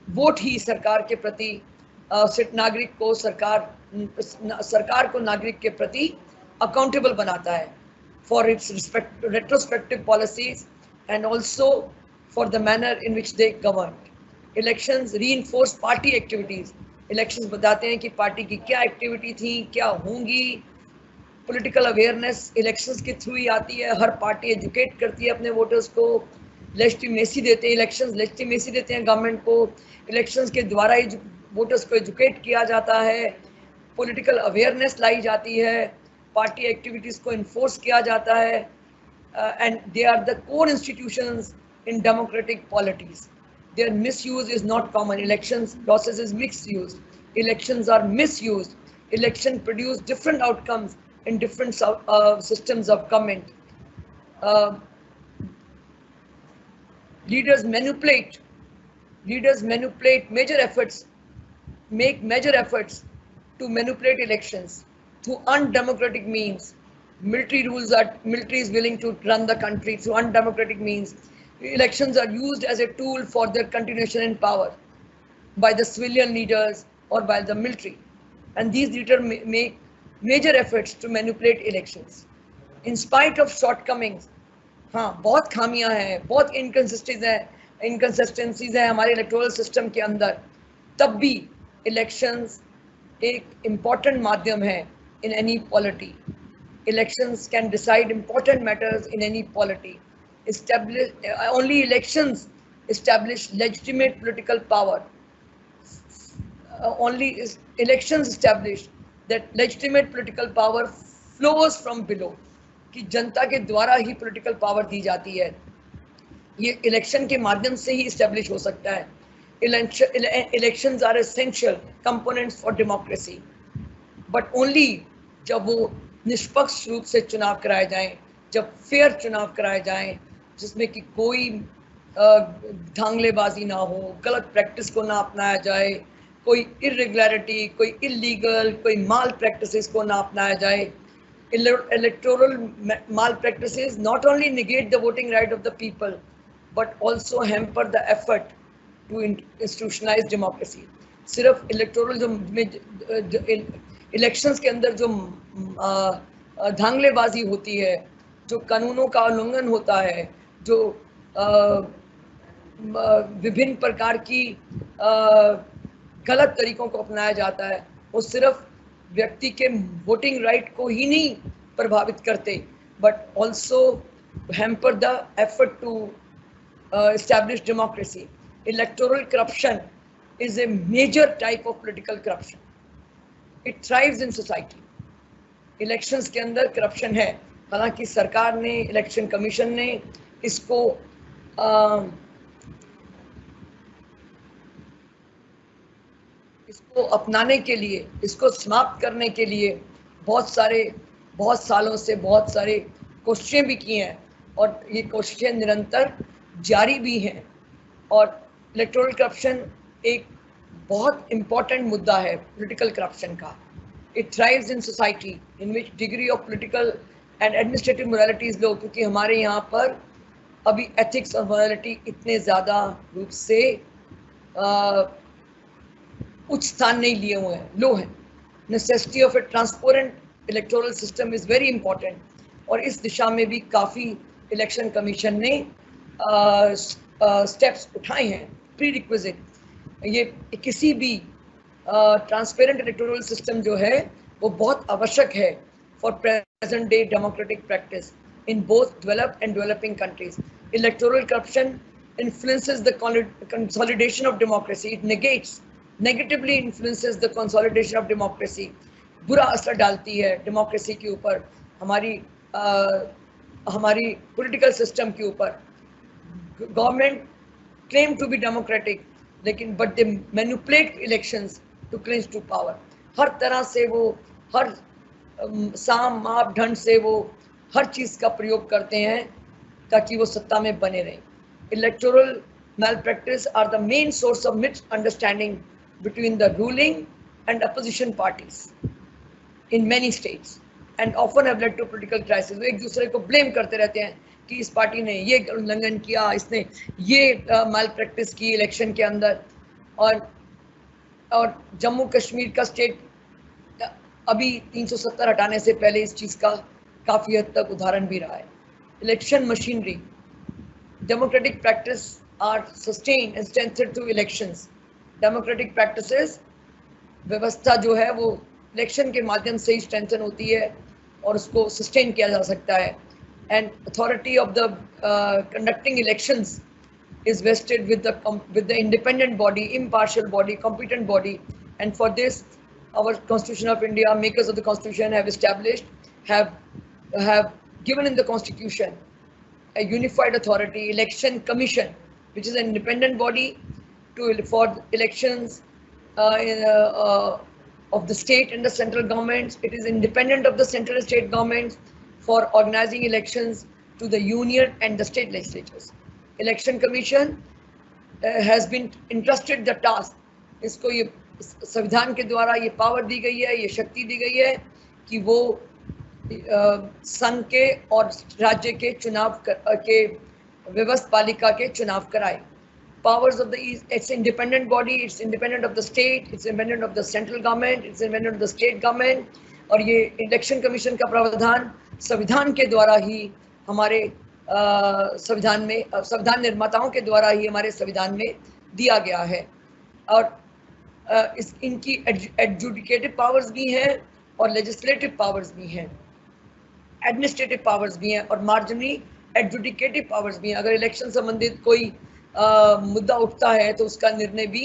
वोट ही सरकार के प्रति, नागरिक को सरकार को नागरिक के प्रति अकाउंटेबल बनाता है for its retrospective policies and also for the manner in which they govern. Elections reinforce party activities. Elections बताते हैं कि पार्टी की क्या एक्टिविटी थी, क्या होंगी. पॉलिटिकल अवेयरनेस इलेक्शंस के थ्रू ही आती है. हर पार्टी एजुकेट करती है अपने वोटर्स को, लेजिटिमेसी देते हैं, इलेक्शंस लेजिटिमेसी देते हैं गवर्नमेंट को. इलेक्शंस के द्वारा ही वोटर्स को एजुकेट किया जाता है, पॉलिटिकल अवेयरनेस लाई जाती है, पार्टी एक्टिविटीज़ को इन्फोर्स किया जाता है, and they are the core institutions in democratic polities. Their misuse is not common. Elections process is mix use. Elections are misuse. Election produce different outcomes in different systems of government. Leaders manipulate major efforts, make major efforts to manipulate elections through undemocratic means. Military is willing to run the country through undemocratic means. Elections are used as a tool for their continuation in power by the civilian leaders or by the military, and these leaders make major efforts to manipulate elections. In spite of shortcomings, हाँ बहुत खामियां हैं, बहुत inconsistencies हैं हमारे electoral system के अंदर, तब भी इलेक्शंस एक इम्पॉर्टेंट माध्यम है in any polity. Elections can decide important matters in any polity. Only elections establish legitimate political power. Only elections establish that legitimate political power flows from below, कि जनता के द्वारा ही political power दी जाती है. ये election के माध्यम से ही establish हो सकता है. Elections are essential components for democracy, but only जब वो निष्पक्ष रूप से चुनाव कराए जाएं, जब फेयर चुनाव कराए जाएं, जिसमें कि कोई धांगलेबाजी ना हो, गलत प्रैक्टिस को ना अपनाया जाए, कोई इरेगुलरिटी, कोई इलीगल, कोई माल प्रैक्टिसेस को ना अपनाया जाए. Electoral malpractices not only negate the voting right of the people but also hamper the effort to institutionalize democracy. सिर्फ इलेक्टोरल जो इलेक्शंस के अंदर जो धांगलेबाजी होती है, जो कानूनों का उल्लंघन होता है, जो विभिन्न प्रकार की गलत तरीकों को अपनाया जाता है, वो सिर्फ व्यक्ति के वोटिंग राइट को ही नहीं प्रभावित करते, but also hamper the effort to establish democracy. Electoral corruption is a major type of political corruption. It thrives in society. Elections के अंदर corruption है, हालांकि सरकार ने, इलेक्शन कमीशन ने इसको अपनाने के लिए, इसको समाप्त करने के लिए बहुत सालों से बहुत सारे कोशिशें भी की हैं, और ये कोशिशें निरंतर जारी भी हैं. और इलेक्टोरल करप्शन एक बहुत इम्पॉर्टेंट मुद्दा है पॉलिटिकल करप्शन का. It thrives in society in which degree of political and administrative morality is low, क्योंकि हमारे यहाँ पर अभी एथिक्स और मोरालिटी इतने ज़्यादा रूप से उच्च स्थान नहीं लिए हुए हैं, लो हैं. Necessity of A transparent electoral system is very important, और इस दिशा में भी काफ़ी इलेक्शन कमीशन ने स्टेप्स उठाए हैं. प्री रिक्विजिट, ये किसी भी ट्रांसपेरेंट इलेक्टोरल सिस्टम जो है वो बहुत आवश्यक है for present day democratic practice in both developed and developing countries. Electoral corruption influences the consolidation of democracy. It negatively influences the consolidation of democracy. बुरा असर डालती है डेमोक्रेसी के ऊपर, हमारी पॉलिटिकल सिस्टम के ऊपर. Government claim to be democratic, लेकिन but they manipulate elections to clinch to power. हर तरह से वो हर साम माप ढंग से वो हर चीज़ का प्रयोग करते हैं ताकि वो सत्ता में बने रहें. Electoral malpractice are the main source of misunderstanding between the ruling and opposition parties in many states and often have led to political crisis. वो एक दूसरे को ब्लेम करते रहते हैं कि इस पार्टी ने ये उल्लंघन किया, इसने ये malpractice की इलेक्शन के अंदर. और जम्मू कश्मीर का स्टेट अभी 370 हटाने से पहले इस चीज़ का काफ़ी हद तक उदाहरण भी रहा है. Election machinery, democratic practice are sustain and strengthened through elections. Democratic practices, व्यवस्था जो है वो इलेक्शन के माध्यम से ही स्ट्रेंथन होती है और उसको सस्टेन किया जा सकता है. And authority of the conducting elections is vested with the independent body, impartial body, competent body. And for this, our Constitution of India, makers of the Constitution, have established, have given in the Constitution a unified authority, election commission, which is an independent body for elections of the state and the central governments. It is independent of the central and state governments for organizing elections to the union and the state legislatures. Election Commission has been entrusted the task. इसको ये संविधान के द्वारा ये power दी गई है, ये शक्ति दी गई है कि वो संघ के और राज्य के चुनाव के व्यवस्था पालिका के चुनाव कराए. Powers of the it's independent body, it's independent of the state, it's independent of the central government, it's independent of the state government. और ये इलेक्शन कमीशन का प्रावधान संविधान के द्वारा ही हमारे संविधान में, संविधान निर्माताओं के द्वारा ही हमारे संविधान में दिया गया है. और इनकी एडजुडिकेटिव पावर्स भी हैं और लेजिस्लेटिव पावर्स भी हैं, एडमिनिस्ट्रेटिव पावर्स भी हैं और मार्जिनली एडजुडिकेटिव पावर्स भी हैं. अगर इलेक्शन संबंधित कोई मुद्दा उठता है तो उसका निर्णय भी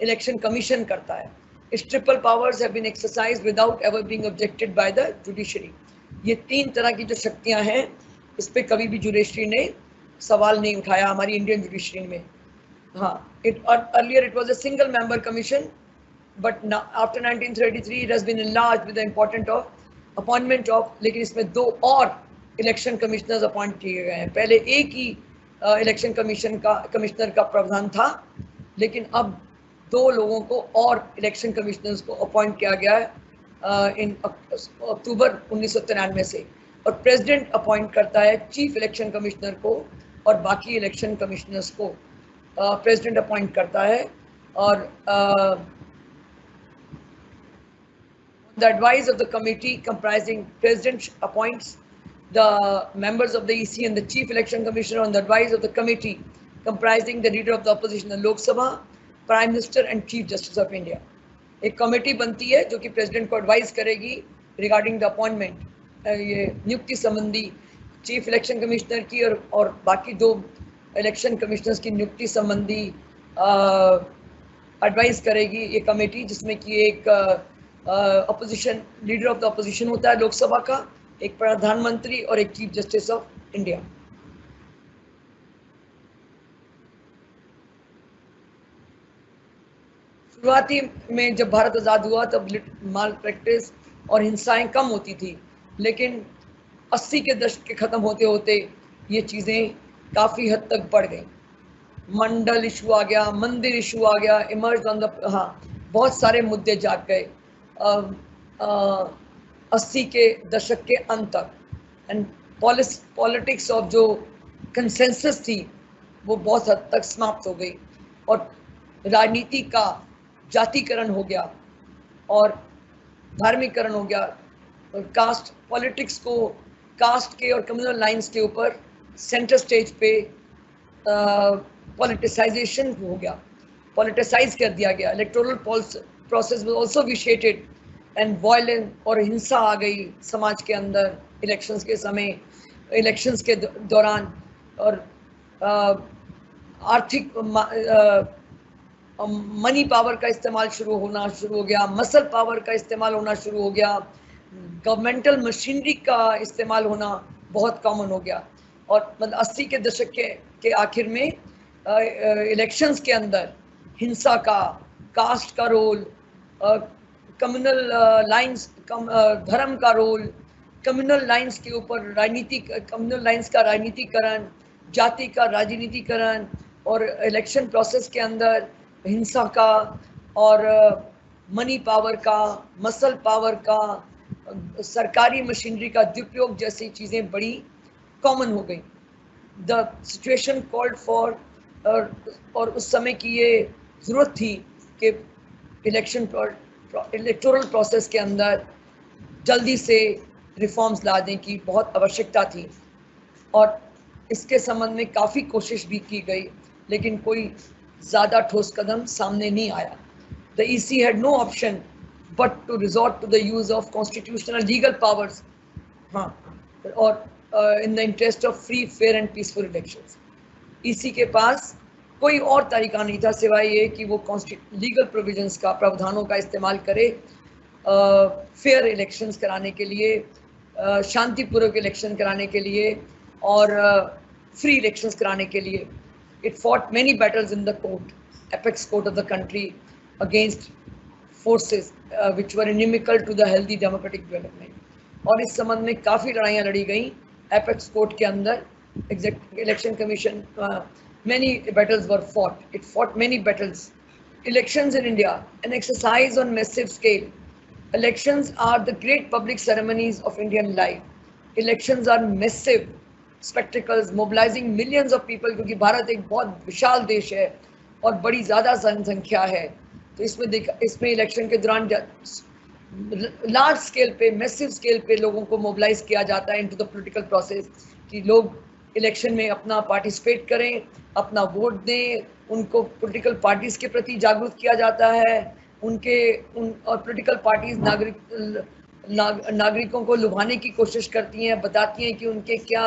इलेक्शन कमीशन करता है. इस triple powers have been exercised without ever being objected by the judiciary. ये तीन तरह की जो शक्तियां हैं, इस पे कभी भी जुडिशरी ने सवाल नहीं उठाया हमारी इंडियन जुडिशरी में. हाँ, earlier it was a single member commission, but now after 1933 it has been enlarged with the importance of appointment of, लेकिन इसमें दो और इलेक्शन कमिश्नर्स अपॉइंट किए गए हैं. पहले एक ही इलेक्शन कमिश्नर का प्रावधान था, लेकिन अब दो लोगों को और इलेक्शन कमिश्नर्स को अपॉइंट किया गया है इन अक्टूबर 1993 से. और प्रेसिडेंट अपॉइंट करता है चीफ इलेक्शन कमिश्नर को और बाकी इलेक्शन कमिश्नर्स को प्रेसिडेंट अपॉइंट करता है. और the advice of the committee comprising president appoints the members of the EC and the chief election commissioner on the advice of the committee comprising the leader of the opposition, the Lok Sabha, Prime Minister and Chief Justice of India. एक committee बनती है जो कि president को advice करेगी regarding the appointment, ये नियुक्ति संबंधी चीफ इलेक्शन कमिश्नर की और बाकी दो इलेक्शन कमिश्नर्स की नियुक्ति संबंधी एडवाइस करेगी ये कमेटी, जिसमें कि एक opposition leader of the opposition होता है लोकसभा का, एक प्रधानमंत्री और एक चीफ जस्टिस ऑफ इंडिया. शुरुआती में जब भारत आज़ाद हुआ तब माल प्रैक्टिस और हिंसाएं कम होती थी, लेकिन 80 के दशक के ख़त्म होते होते ये चीज़ें काफ़ी हद तक बढ़ गई. मंडल इशू आ गया, मंदिर इशू आ गया, इमर्ज ऑन द, हाँ, बहुत सारे मुद्दे जाग गए 80 के दशक के अंत तक. एंड पॉलिटिक्स ऑफ जो कंसेंसस थी वो बहुत हद तक समाप्त हो गई और राजनीति का जातिकरण हो गया और धार्मिकरण हो गया. कास्ट पॉलिटिक्स को कास्ट के और कम्युनल लाइंस के ऊपर सेंटर स्टेज पे पॉलिटिसाइजेशन हो गया, पॉलिटिसाइज कर दिया गया. Electoral process was also vitiated and violent, और हिंसा आ गई समाज के अंदर इलेक्शंस के समय, इलेक्शंस के दौरान, और आर्थिक मनी पावर का इस्तेमाल शुरू हो गया, मसल पावर का इस्तेमाल होना शुरू हो गया, गवर्नमेंटल मशीनरी का इस्तेमाल होना बहुत कॉमन हो गया। और मतलब 80 के दशक के आखिर में इलेक्शंस के अंदर हिंसा का, कास्ट का रोल, कम्युनल लाइंस, धर्म का रोल, कम्युनल लाइंस के ऊपर कम्युनल लाइंस का राजनीतिकरण, जाति का राजनीतिकरण, और इलेक्शन प्रोसेस के अंदर हिंसा का और मनी पावर का, मसल पावर का, सरकारी मशीनरी का दुरुपयोग जैसी चीज़ें बड़ी कॉमन हो गई। द सिचुएशन कॉल्ड फॉर, और उस समय की ये ज़रूरत थी कि इलेक्टोरल प्रोसेस के अंदर जल्दी से रिफॉर्म्स ला दें की बहुत आवश्यकता थी। और इसके संबंध में काफ़ी कोशिश भी की गई, लेकिन कोई ज़्यादा ठोस कदम सामने नहीं आया। The EC had no option but to resort to the use of constitutional legal powers, हाँ, और in the interest of free, fair and peaceful elections. EC के पास कोई और तरीका नहीं था सिवाय ये कि वो लीगल प्रोविजंस का, प्रावधानों का इस्तेमाल करे फेयर इलेक्शंस कराने के लिए, शांतिपूर्वक इलेक्शन कराने के लिए और फ्री इलेक्शंस कराने के लिए। It fought many battles in the court, apex court of the country, against forces which were inimical to the healthy democratic development. और इस संबंध में काफ़ी लड़ाइयाँ लड़ी गई apex court के अंदर। Election Commission, many battles were fought. It fought many battles. Elections in India, an exercise on massive scale. Elections are the great public ceremonies of Indian life. Elections are massive spectacles mobilizing millions of people, क्योंकि भारत एक बहुत विशाल देश है और बड़ी ज़्यादा जनसंख्या है। तो इसमें इलेक्शन के दौरान लार्ज स्केल पे, मैसिव स्केल पे लोगों को मोबिलाइज किया जाता है इनटू द पॉलिटिकल प्रोसेस, कि लोग इलेक्शन में अपना पार्टिसिपेट करें, अपना वोट दें, उनको पॉलिटिकल पार्टीज़ के प्रति जागरूक किया जाता है, और पॉलिटिकल पार्टीज़ नागरिकों को लुभाने की कोशिश करती हैं, बताती हैं कि उनके क्या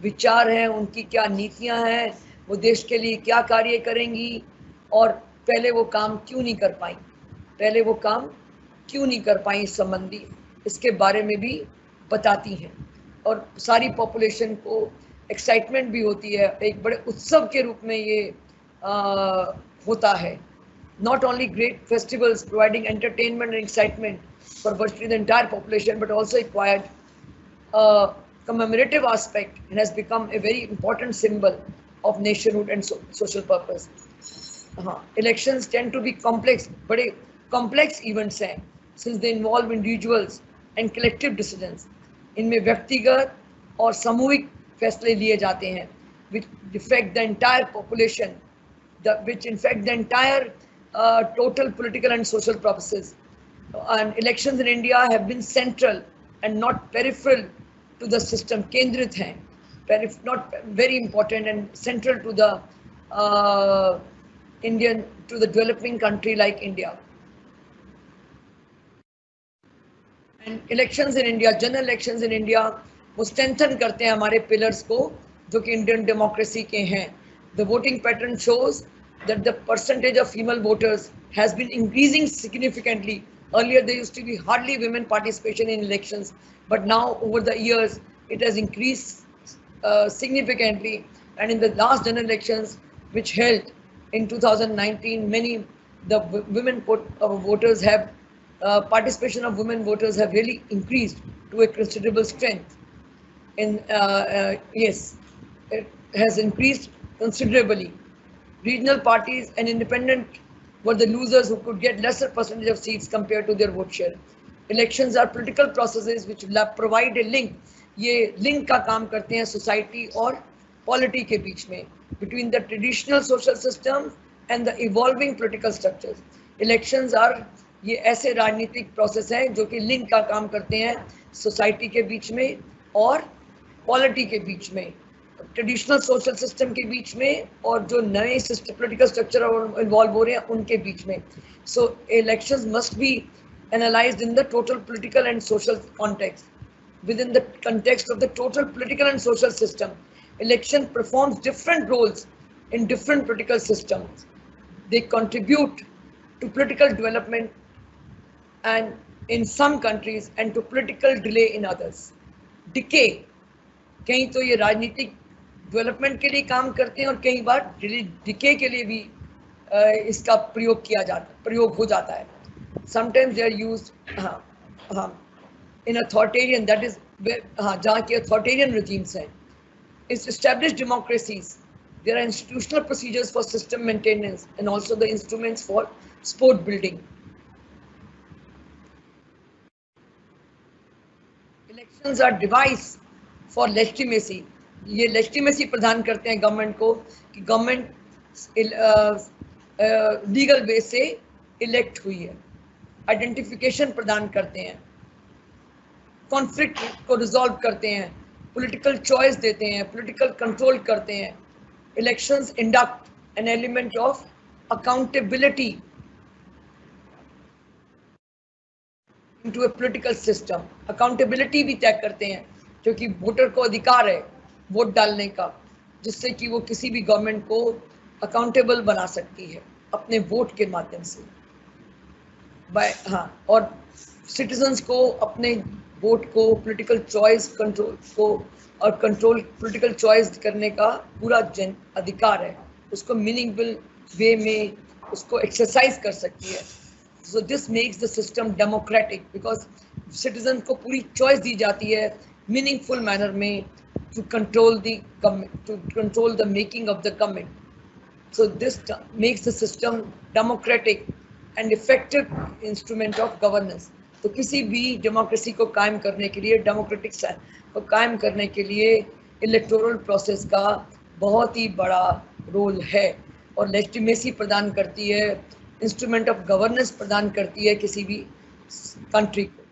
विचार हैं, उनकी क्या नीतियां हैं, वो देश के लिए क्या कार्य करेंगी और पहले वो काम क्यों नहीं कर पाई इस संबंधी, इसके बारे में भी बताती हैं। और सारी पॉपुलेशन को एक्साइटमेंट भी होती है, एक बड़े उत्सव के रूप में ये होता है। Not only great festivals providing entertainment and excitement for virtually the entire population, but also acquired a commemorative aspect and has become a very important symbol of nationhood and social purpose. Elections tend to be complex, बड़े complex events हैं, since they involve individuals and collective decisions. इनमें व्यक्तिगत और सामूहिक फैसले लिए जाते हैं, which affect the entire population, which infect the entire total political and social processes. And elections in India have been central and not peripheral to the system. केंद्रित हैं, not very important and central to the to the developing country like India. And elections in India, general elections in India, वो strengthen करते हैं हमारे pillars को जो कि Indian democracy के हैं. The voting pattern shows that the percentage of female voters has been increasing significantly. Earlier there used to be hardly women participation in elections, but now over the years it has increased significantly. And in the last general elections which held in 2019, the women voters have participation of women voters have really increased to a considerable strength. Yes, it has increased considerably. Regional parties and independent were the losers who could get lesser percentage of seats compared to their vote share. Elections are political processes which provide a link. ये link का काम करते हैं society और polity के बीच में, between the traditional social system and the evolving political structures. Elections are ये ऐसे राजनीतिक process हैं जो कि link का काम करते हैं society के बीच में और polity के बीच में, ट्रेडिशनल सोशल सिस्टम के बीच में और जो नए पॉलिटिकल स्ट्रक्चर इन्वॉल्व हो रहे हैं उनके बीच में. So elections must be analyzed in the total political and social context. Within the context of the total political and social system, election performs different roles in different political systems. They contribute to political development and in some countries and to political delay in others. Decay, कहीं तो ये राजनीतिक development के लिए काम करते हैं और कई बार डिके के लिए भी इसका प्रयोग हो जाता है. Sometimes they are used in authoritarian, that is जहाँ के authoritarian regimes हैं. It's established democracies. There are institutional procedures for system maintenance and also the instruments for sport building. Elections are device for legitimacy. ये legitimacy प्रदान करते हैं government को कि government legal way से इलेक्ट हुई है. आइडेंटिफिकेशन प्रदान करते हैं, कॉन्फ्लिक्ट को रिजॉल्व करते हैं, पॉलिटिकल चॉइस देते हैं, पॉलिटिकल कंट्रोल करते हैं. Elections induct an element of accountability into A political system. Accountability भी तय करते हैं क्योंकि वोटर को अधिकार है वोट डालने का, जिससे कि वो किसी भी गवर्नमेंट को अकाउंटेबल बना सकती है अपने वोट के माध्यम से. और सिटीजन्स को अपने वोट को पॉलिटिकल चॉइस कंट्रोल को और पॉलिटिकल चॉइस करने का पूरा अधिकार है. उसको मीनिंगफुल वे में उसको एक्सरसाइज कर सकती है. So this makes the system democratic because citizen को पूरी चॉइस दी जाती है मीनिंगफुल मैनर में to control the making of the government. So this makes the system democratic and effective instrument of governance. तो किसी भी डेमोक्रेसी को कायम करने के लिए, डेमोक्रेटिक को कायम करने के लिए इलेक्टोरल प्रोसेस का बहुत ही बड़ा रोल है और लेजिटिमेसी प्रदान करती है, इंस्ट्रूमेंट ऑफ गवर्नेंस प्रदान करती है किसी भी कंट्री को.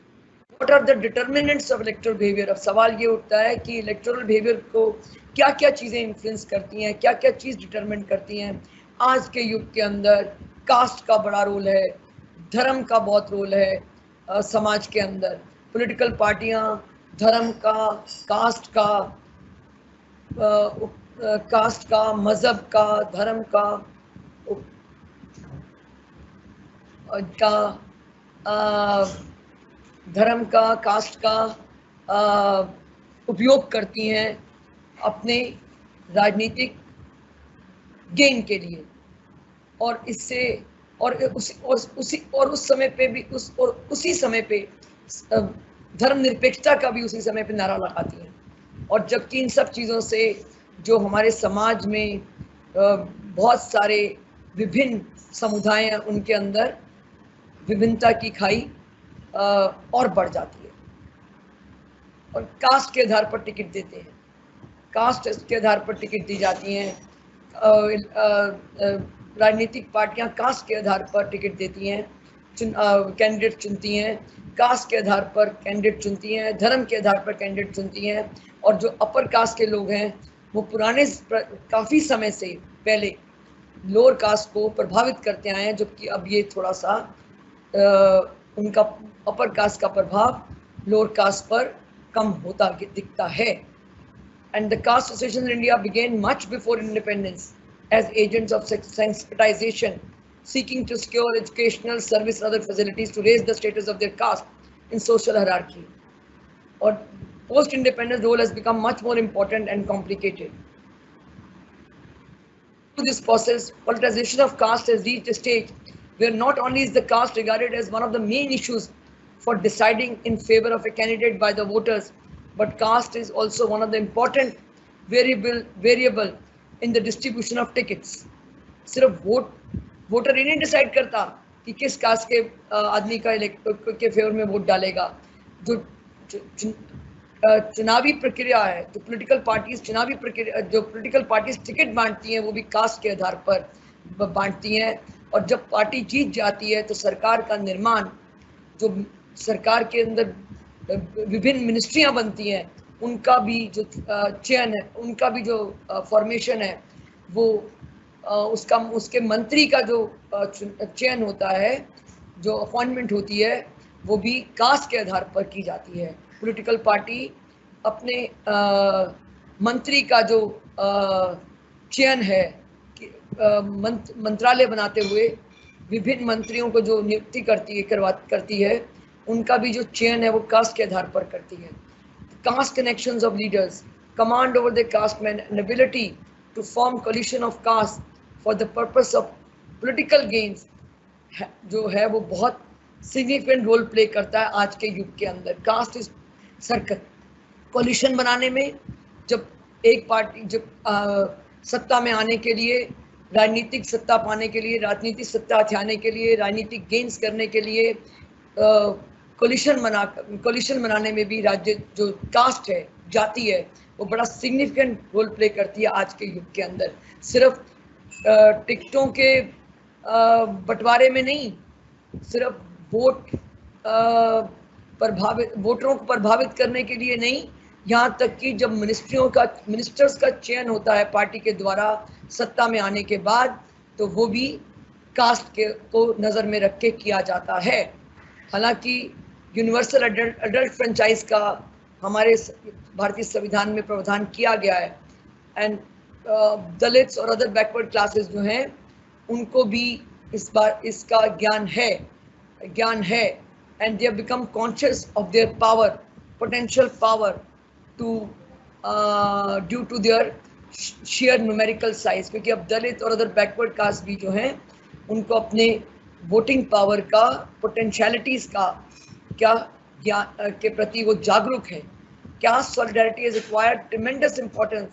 What are the determinants of electoral behaviour? अब सवाल ये उठता है कि इलेक्टोरल बिहेवियर को क्या क्या चीज़ें इन्फ्लुएंस करती हैं, क्या क्या चीज़ डिटरमिन करती हैं. आज के युग के अंदर कास्ट का बड़ा रोल है, धर्म का बहुत रोल है समाज के अंदर. पॉलिटिकल पार्टियां धर्म का, कास्ट का, मजहब का, धर्म का कास्ट का उपयोग करती हैं अपने राजनीतिक गेन के लिए. और इससे उस समय पे भी उसी समय पे धर्मनिरपेक्षता का भी उसी समय पे नारा लगाती हैं. और जबकि इन सब चीज़ों से जो हमारे समाज में बहुत सारे विभिन्न समुदाय हैं उनके अंदर विभिन्नता की खाई और बढ़ जाती है. और कास्ट के आधार पर टिकट देते हैं, कास्ट के आधार पर टिकट दी जाती हैं. राजनीतिक पार्टियां कास्ट के आधार पर टिकट देती हैं, कैंडिडेट चुनती हैं, कास्ट के आधार पर कैंडिडेट चुनती हैं, धर्म के आधार पर कैंडिडेट चुनती हैं. और जो अपर कास्ट के लोग हैं वो पुराने काफ़ी समय से पहले लोअर कास्ट को प्रभावित करते आए हैं, जबकि अब ये थोड़ा सा उनका अपर कास्ट का प्रभाव लोअर कास्ट पर कम होता दिखता है. And the caste association in India began much before independence as agents of sensitization, seeking to secure educational, service and other facilities to raise the status of their caste in social hierarchy. Or post-independence role has become much more important and complicated. Through this process, politicization of caste has reached a stage where not only is the caste regarded as one of the main issues for deciding in favor of a candidate by the voters, but caste is also one of the important variable in the distribution of tickets. सिर्फ voter ही नहीं decide करता कि किस cast के आदमी के favour में vote डालेगा. जो चुनावी प्रक्रिया है, जो पॉलिटिकल पार्टीज टिकट बांटती हैं वो भी कास्ट के आधार पर बांटती हैं. और जब पार्टी जीत जाती है तो सरकार का निर्माण, जो सरकार के अंदर विभिन्न मिनिस्ट्रियां बनती हैं, उनका भी जो चयन है, उनका भी जो फॉर्मेशन है, वो उसके मंत्री का जो चयन होता है, जो अपॉइंटमेंट होती है, वो भी कास्ट के आधार पर की जाती है। पॉलिटिकल पार्टी अपने मंत्री का जो चयन है, मंत्रालय बनाते हुए विभिन्न मंत्रियों को जो नियुक्ति करती है, उनका भी जो चयन है वो कास्ट के आधार पर करती है। Caste connections of leaders, command over the caste men, and ability to form coalition of caste for the purpose of political gains जो है वो बहुत significant रोल प्ले करता है आज के युग के अंदर। कास्ट इज सर्कल कोलिशन बनाने में, जब एक पार्टी जब सत्ता में आने के लिए, राजनीतिक सत्ता पाने के लिए, राजनीतिक सत्ता हथियाने के लिए, राजनीतिक गेन्स करने के लिए कोलिशन बनाने में भी राज्य जो कास्ट है, जाति है, वो बड़ा सिग्निफिकेंट रोल प्ले करती है आज के युग के अंदर। सिर्फ टिकटों के बंटवारे में नहीं, सिर्फ वोटरों को प्रभावित करने के लिए नहीं, यहाँ तक कि जब मिनिस्टर्स का चयन होता है पार्टी के द्वारा सत्ता में आने के बाद, तो वो भी कास्ट को नज़र में रख के किया जाता है। हालांकि यूनिवर्सल अडल्ट फ्रेंचाइज का हमारे भारतीय संविधान में प्रावधान किया गया है, एंड दलित्स और अदर बैकवर्ड क्लासेस जो हैं उनको भी इस बार इसका ज्ञान है, and they have become conscious of their power, potential power to due to their share numerical size, क्योंकि अब दलित और अदर बैकवर्ड कास्ट भी जो हैं उनको अपने वोटिंग पावर का, पोटेंशियलिटीज़ का क्या के प्रति वो जागरूक है। Caste solidarity has acquired tremendous importance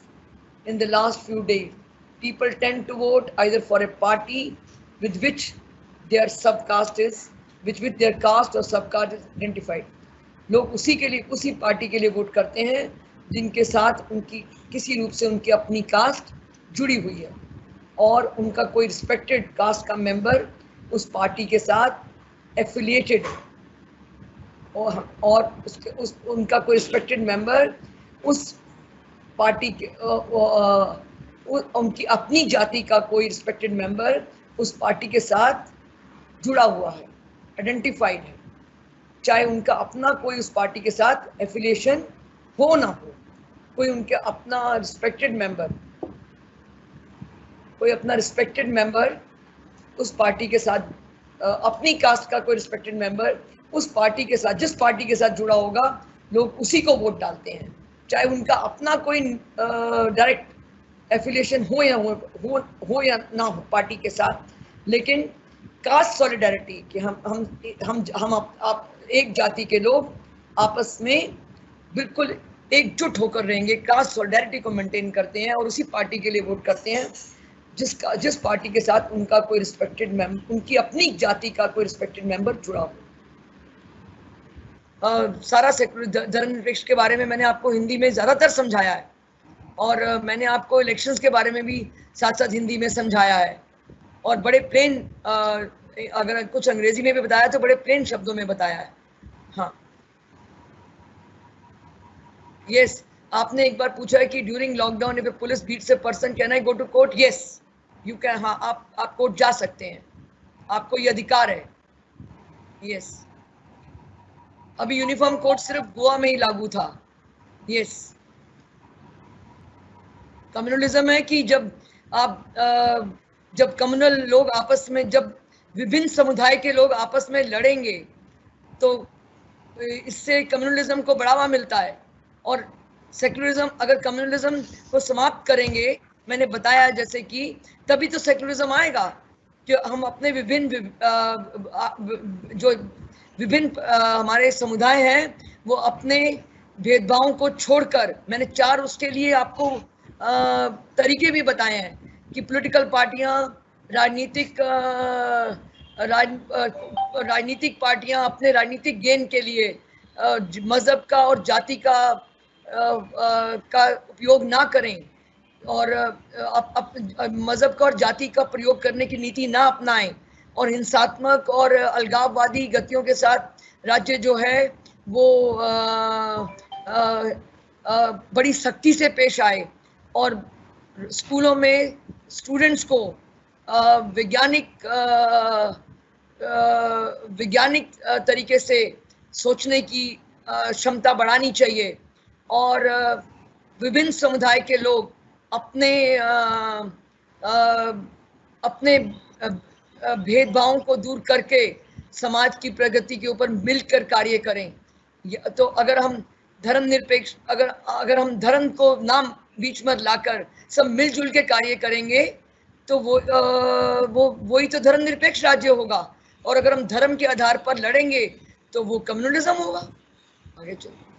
in the last few days. People tend to vote either for a party with which their subcaste is, with their caste or subcaste is identified. लोग उसी party के लिए vote करते हैं जिनके साथ उनकी किसी रूप से उनकी अपनी कास्ट जुड़ी हुई है, और उनका कोई रिस्पेक्टेड कास्ट का मेंबर उस पार्टी के साथ एफिलिएटेड, और उनका कोई रिस्पेक्टेड मेंबर उस पार्टी के उनकी अपनी जाति का कोई रिस्पेक्टेड मेंबर उस पार्टी के साथ जुड़ा हुआ है, आइडेंटिफाइड है, चाहे उनका अपना कोई उस पार्टी के साथ एफिलिएशन हो ना हो। कोई उनके अपना रिस्पेक्टेड मेंबर उस पार्टी के साथ, अपनी कास्ट का कोई रिस्पेक्टेड मेंबर उस पार्टी के साथ, जिस पार्टी के साथ जुड़ा होगा, लोग उसी को वोट डालते हैं, चाहे उनका अपना कोई डायरेक्ट एफिलिएशन हो या ना हो पार्टी के साथ। लेकिन कास्ट सॉलिडारिटी कि हम आप एक जाति के लोग आपस में बिल्कुल एकजुट होकर रहेंगे, कास्ट सॉलिडारिटी को मेंटेन करते हैं और उसी पार्टी के लिए वोट करते हैं जिस पार्टी के साथ उनका कोई रिस्पेक्टेड मेंबर, उनकी अपनी जाति का कोई रिस्पेक्टेड मेंबर जुड़ा हो। सारा सेक्युलर धर्मनिरपेक्ष के बारे में मैंने आपको हिंदी में ज़्यादातर समझाया है, और मैंने आपको इलेक्शंस के बारे में भी साथ साथ हिंदी में समझाया है, और बड़े प्लेन, अगर कुछ अंग्रेजी में भी बताया तो बड़े प्लेन शब्दों में बताया है। हाँ, यस, आपने एक बार पूछा है कि during lockdown if police beats a person can I go to court? Yes you can. हाँ, आप कोर्ट जा सकते हैं, आपको ये अधिकार है। यस, अभी यूनिफॉर्म कोड सिर्फ गोवा में ही लागू था। यस, कम्युनलिज्म है कि जब कम्युनल लोग आपस में, जब विभिन्न समुदाय के लोग आपस में लड़ेंगे तो इससे कम्युनलिज्म को बढ़ावा मिलता है, और सेक्युलरिज्म, अगर कम्युनलिज्म को समाप्त करेंगे, मैंने बताया जैसे कि, तभी तो सेक्युलरिज्म आएगा कि हम अपने विभिन्न हमारे समुदाय हैं, वो अपने भेदभावों को छोड़कर, मैंने 4 उसके लिए आपको तरीके भी बताए हैं कि पॉलिटिकल पार्टियां, राजनीतिक पार्टियां अपने राजनीतिक गेन के लिए मज़हब का और जाति का उपयोग ना करें, और मज़हब का और जाति का प्रयोग करने की नीति ना अपनाएं, और हिंसात्मक और अलगाववादी गतियों के साथ राज्य जो है वो बड़ी सख्ती से पेश आए और स्कूलों में स्टूडेंट्स को वैज्ञानिक तरीके से सोचने की क्षमता बढ़ानी चाहिए और विभिन्न समुदाय के लोग अपने अपने भेदभावों को दूर करके समाज की प्रगति के ऊपर मिलकर कार्य करें। तो अगर हम धर्मनिरपेक्ष अगर हम धर्म को नाम बीच में लाकर सब मिलजुल के कार्य करेंगे तो वही तो धर्मनिरपेक्ष राज्य होगा। और अगर हम धर्म के आधार पर लड़ेंगे तो वो कम्युनलिज्म होगा। आगे चलो।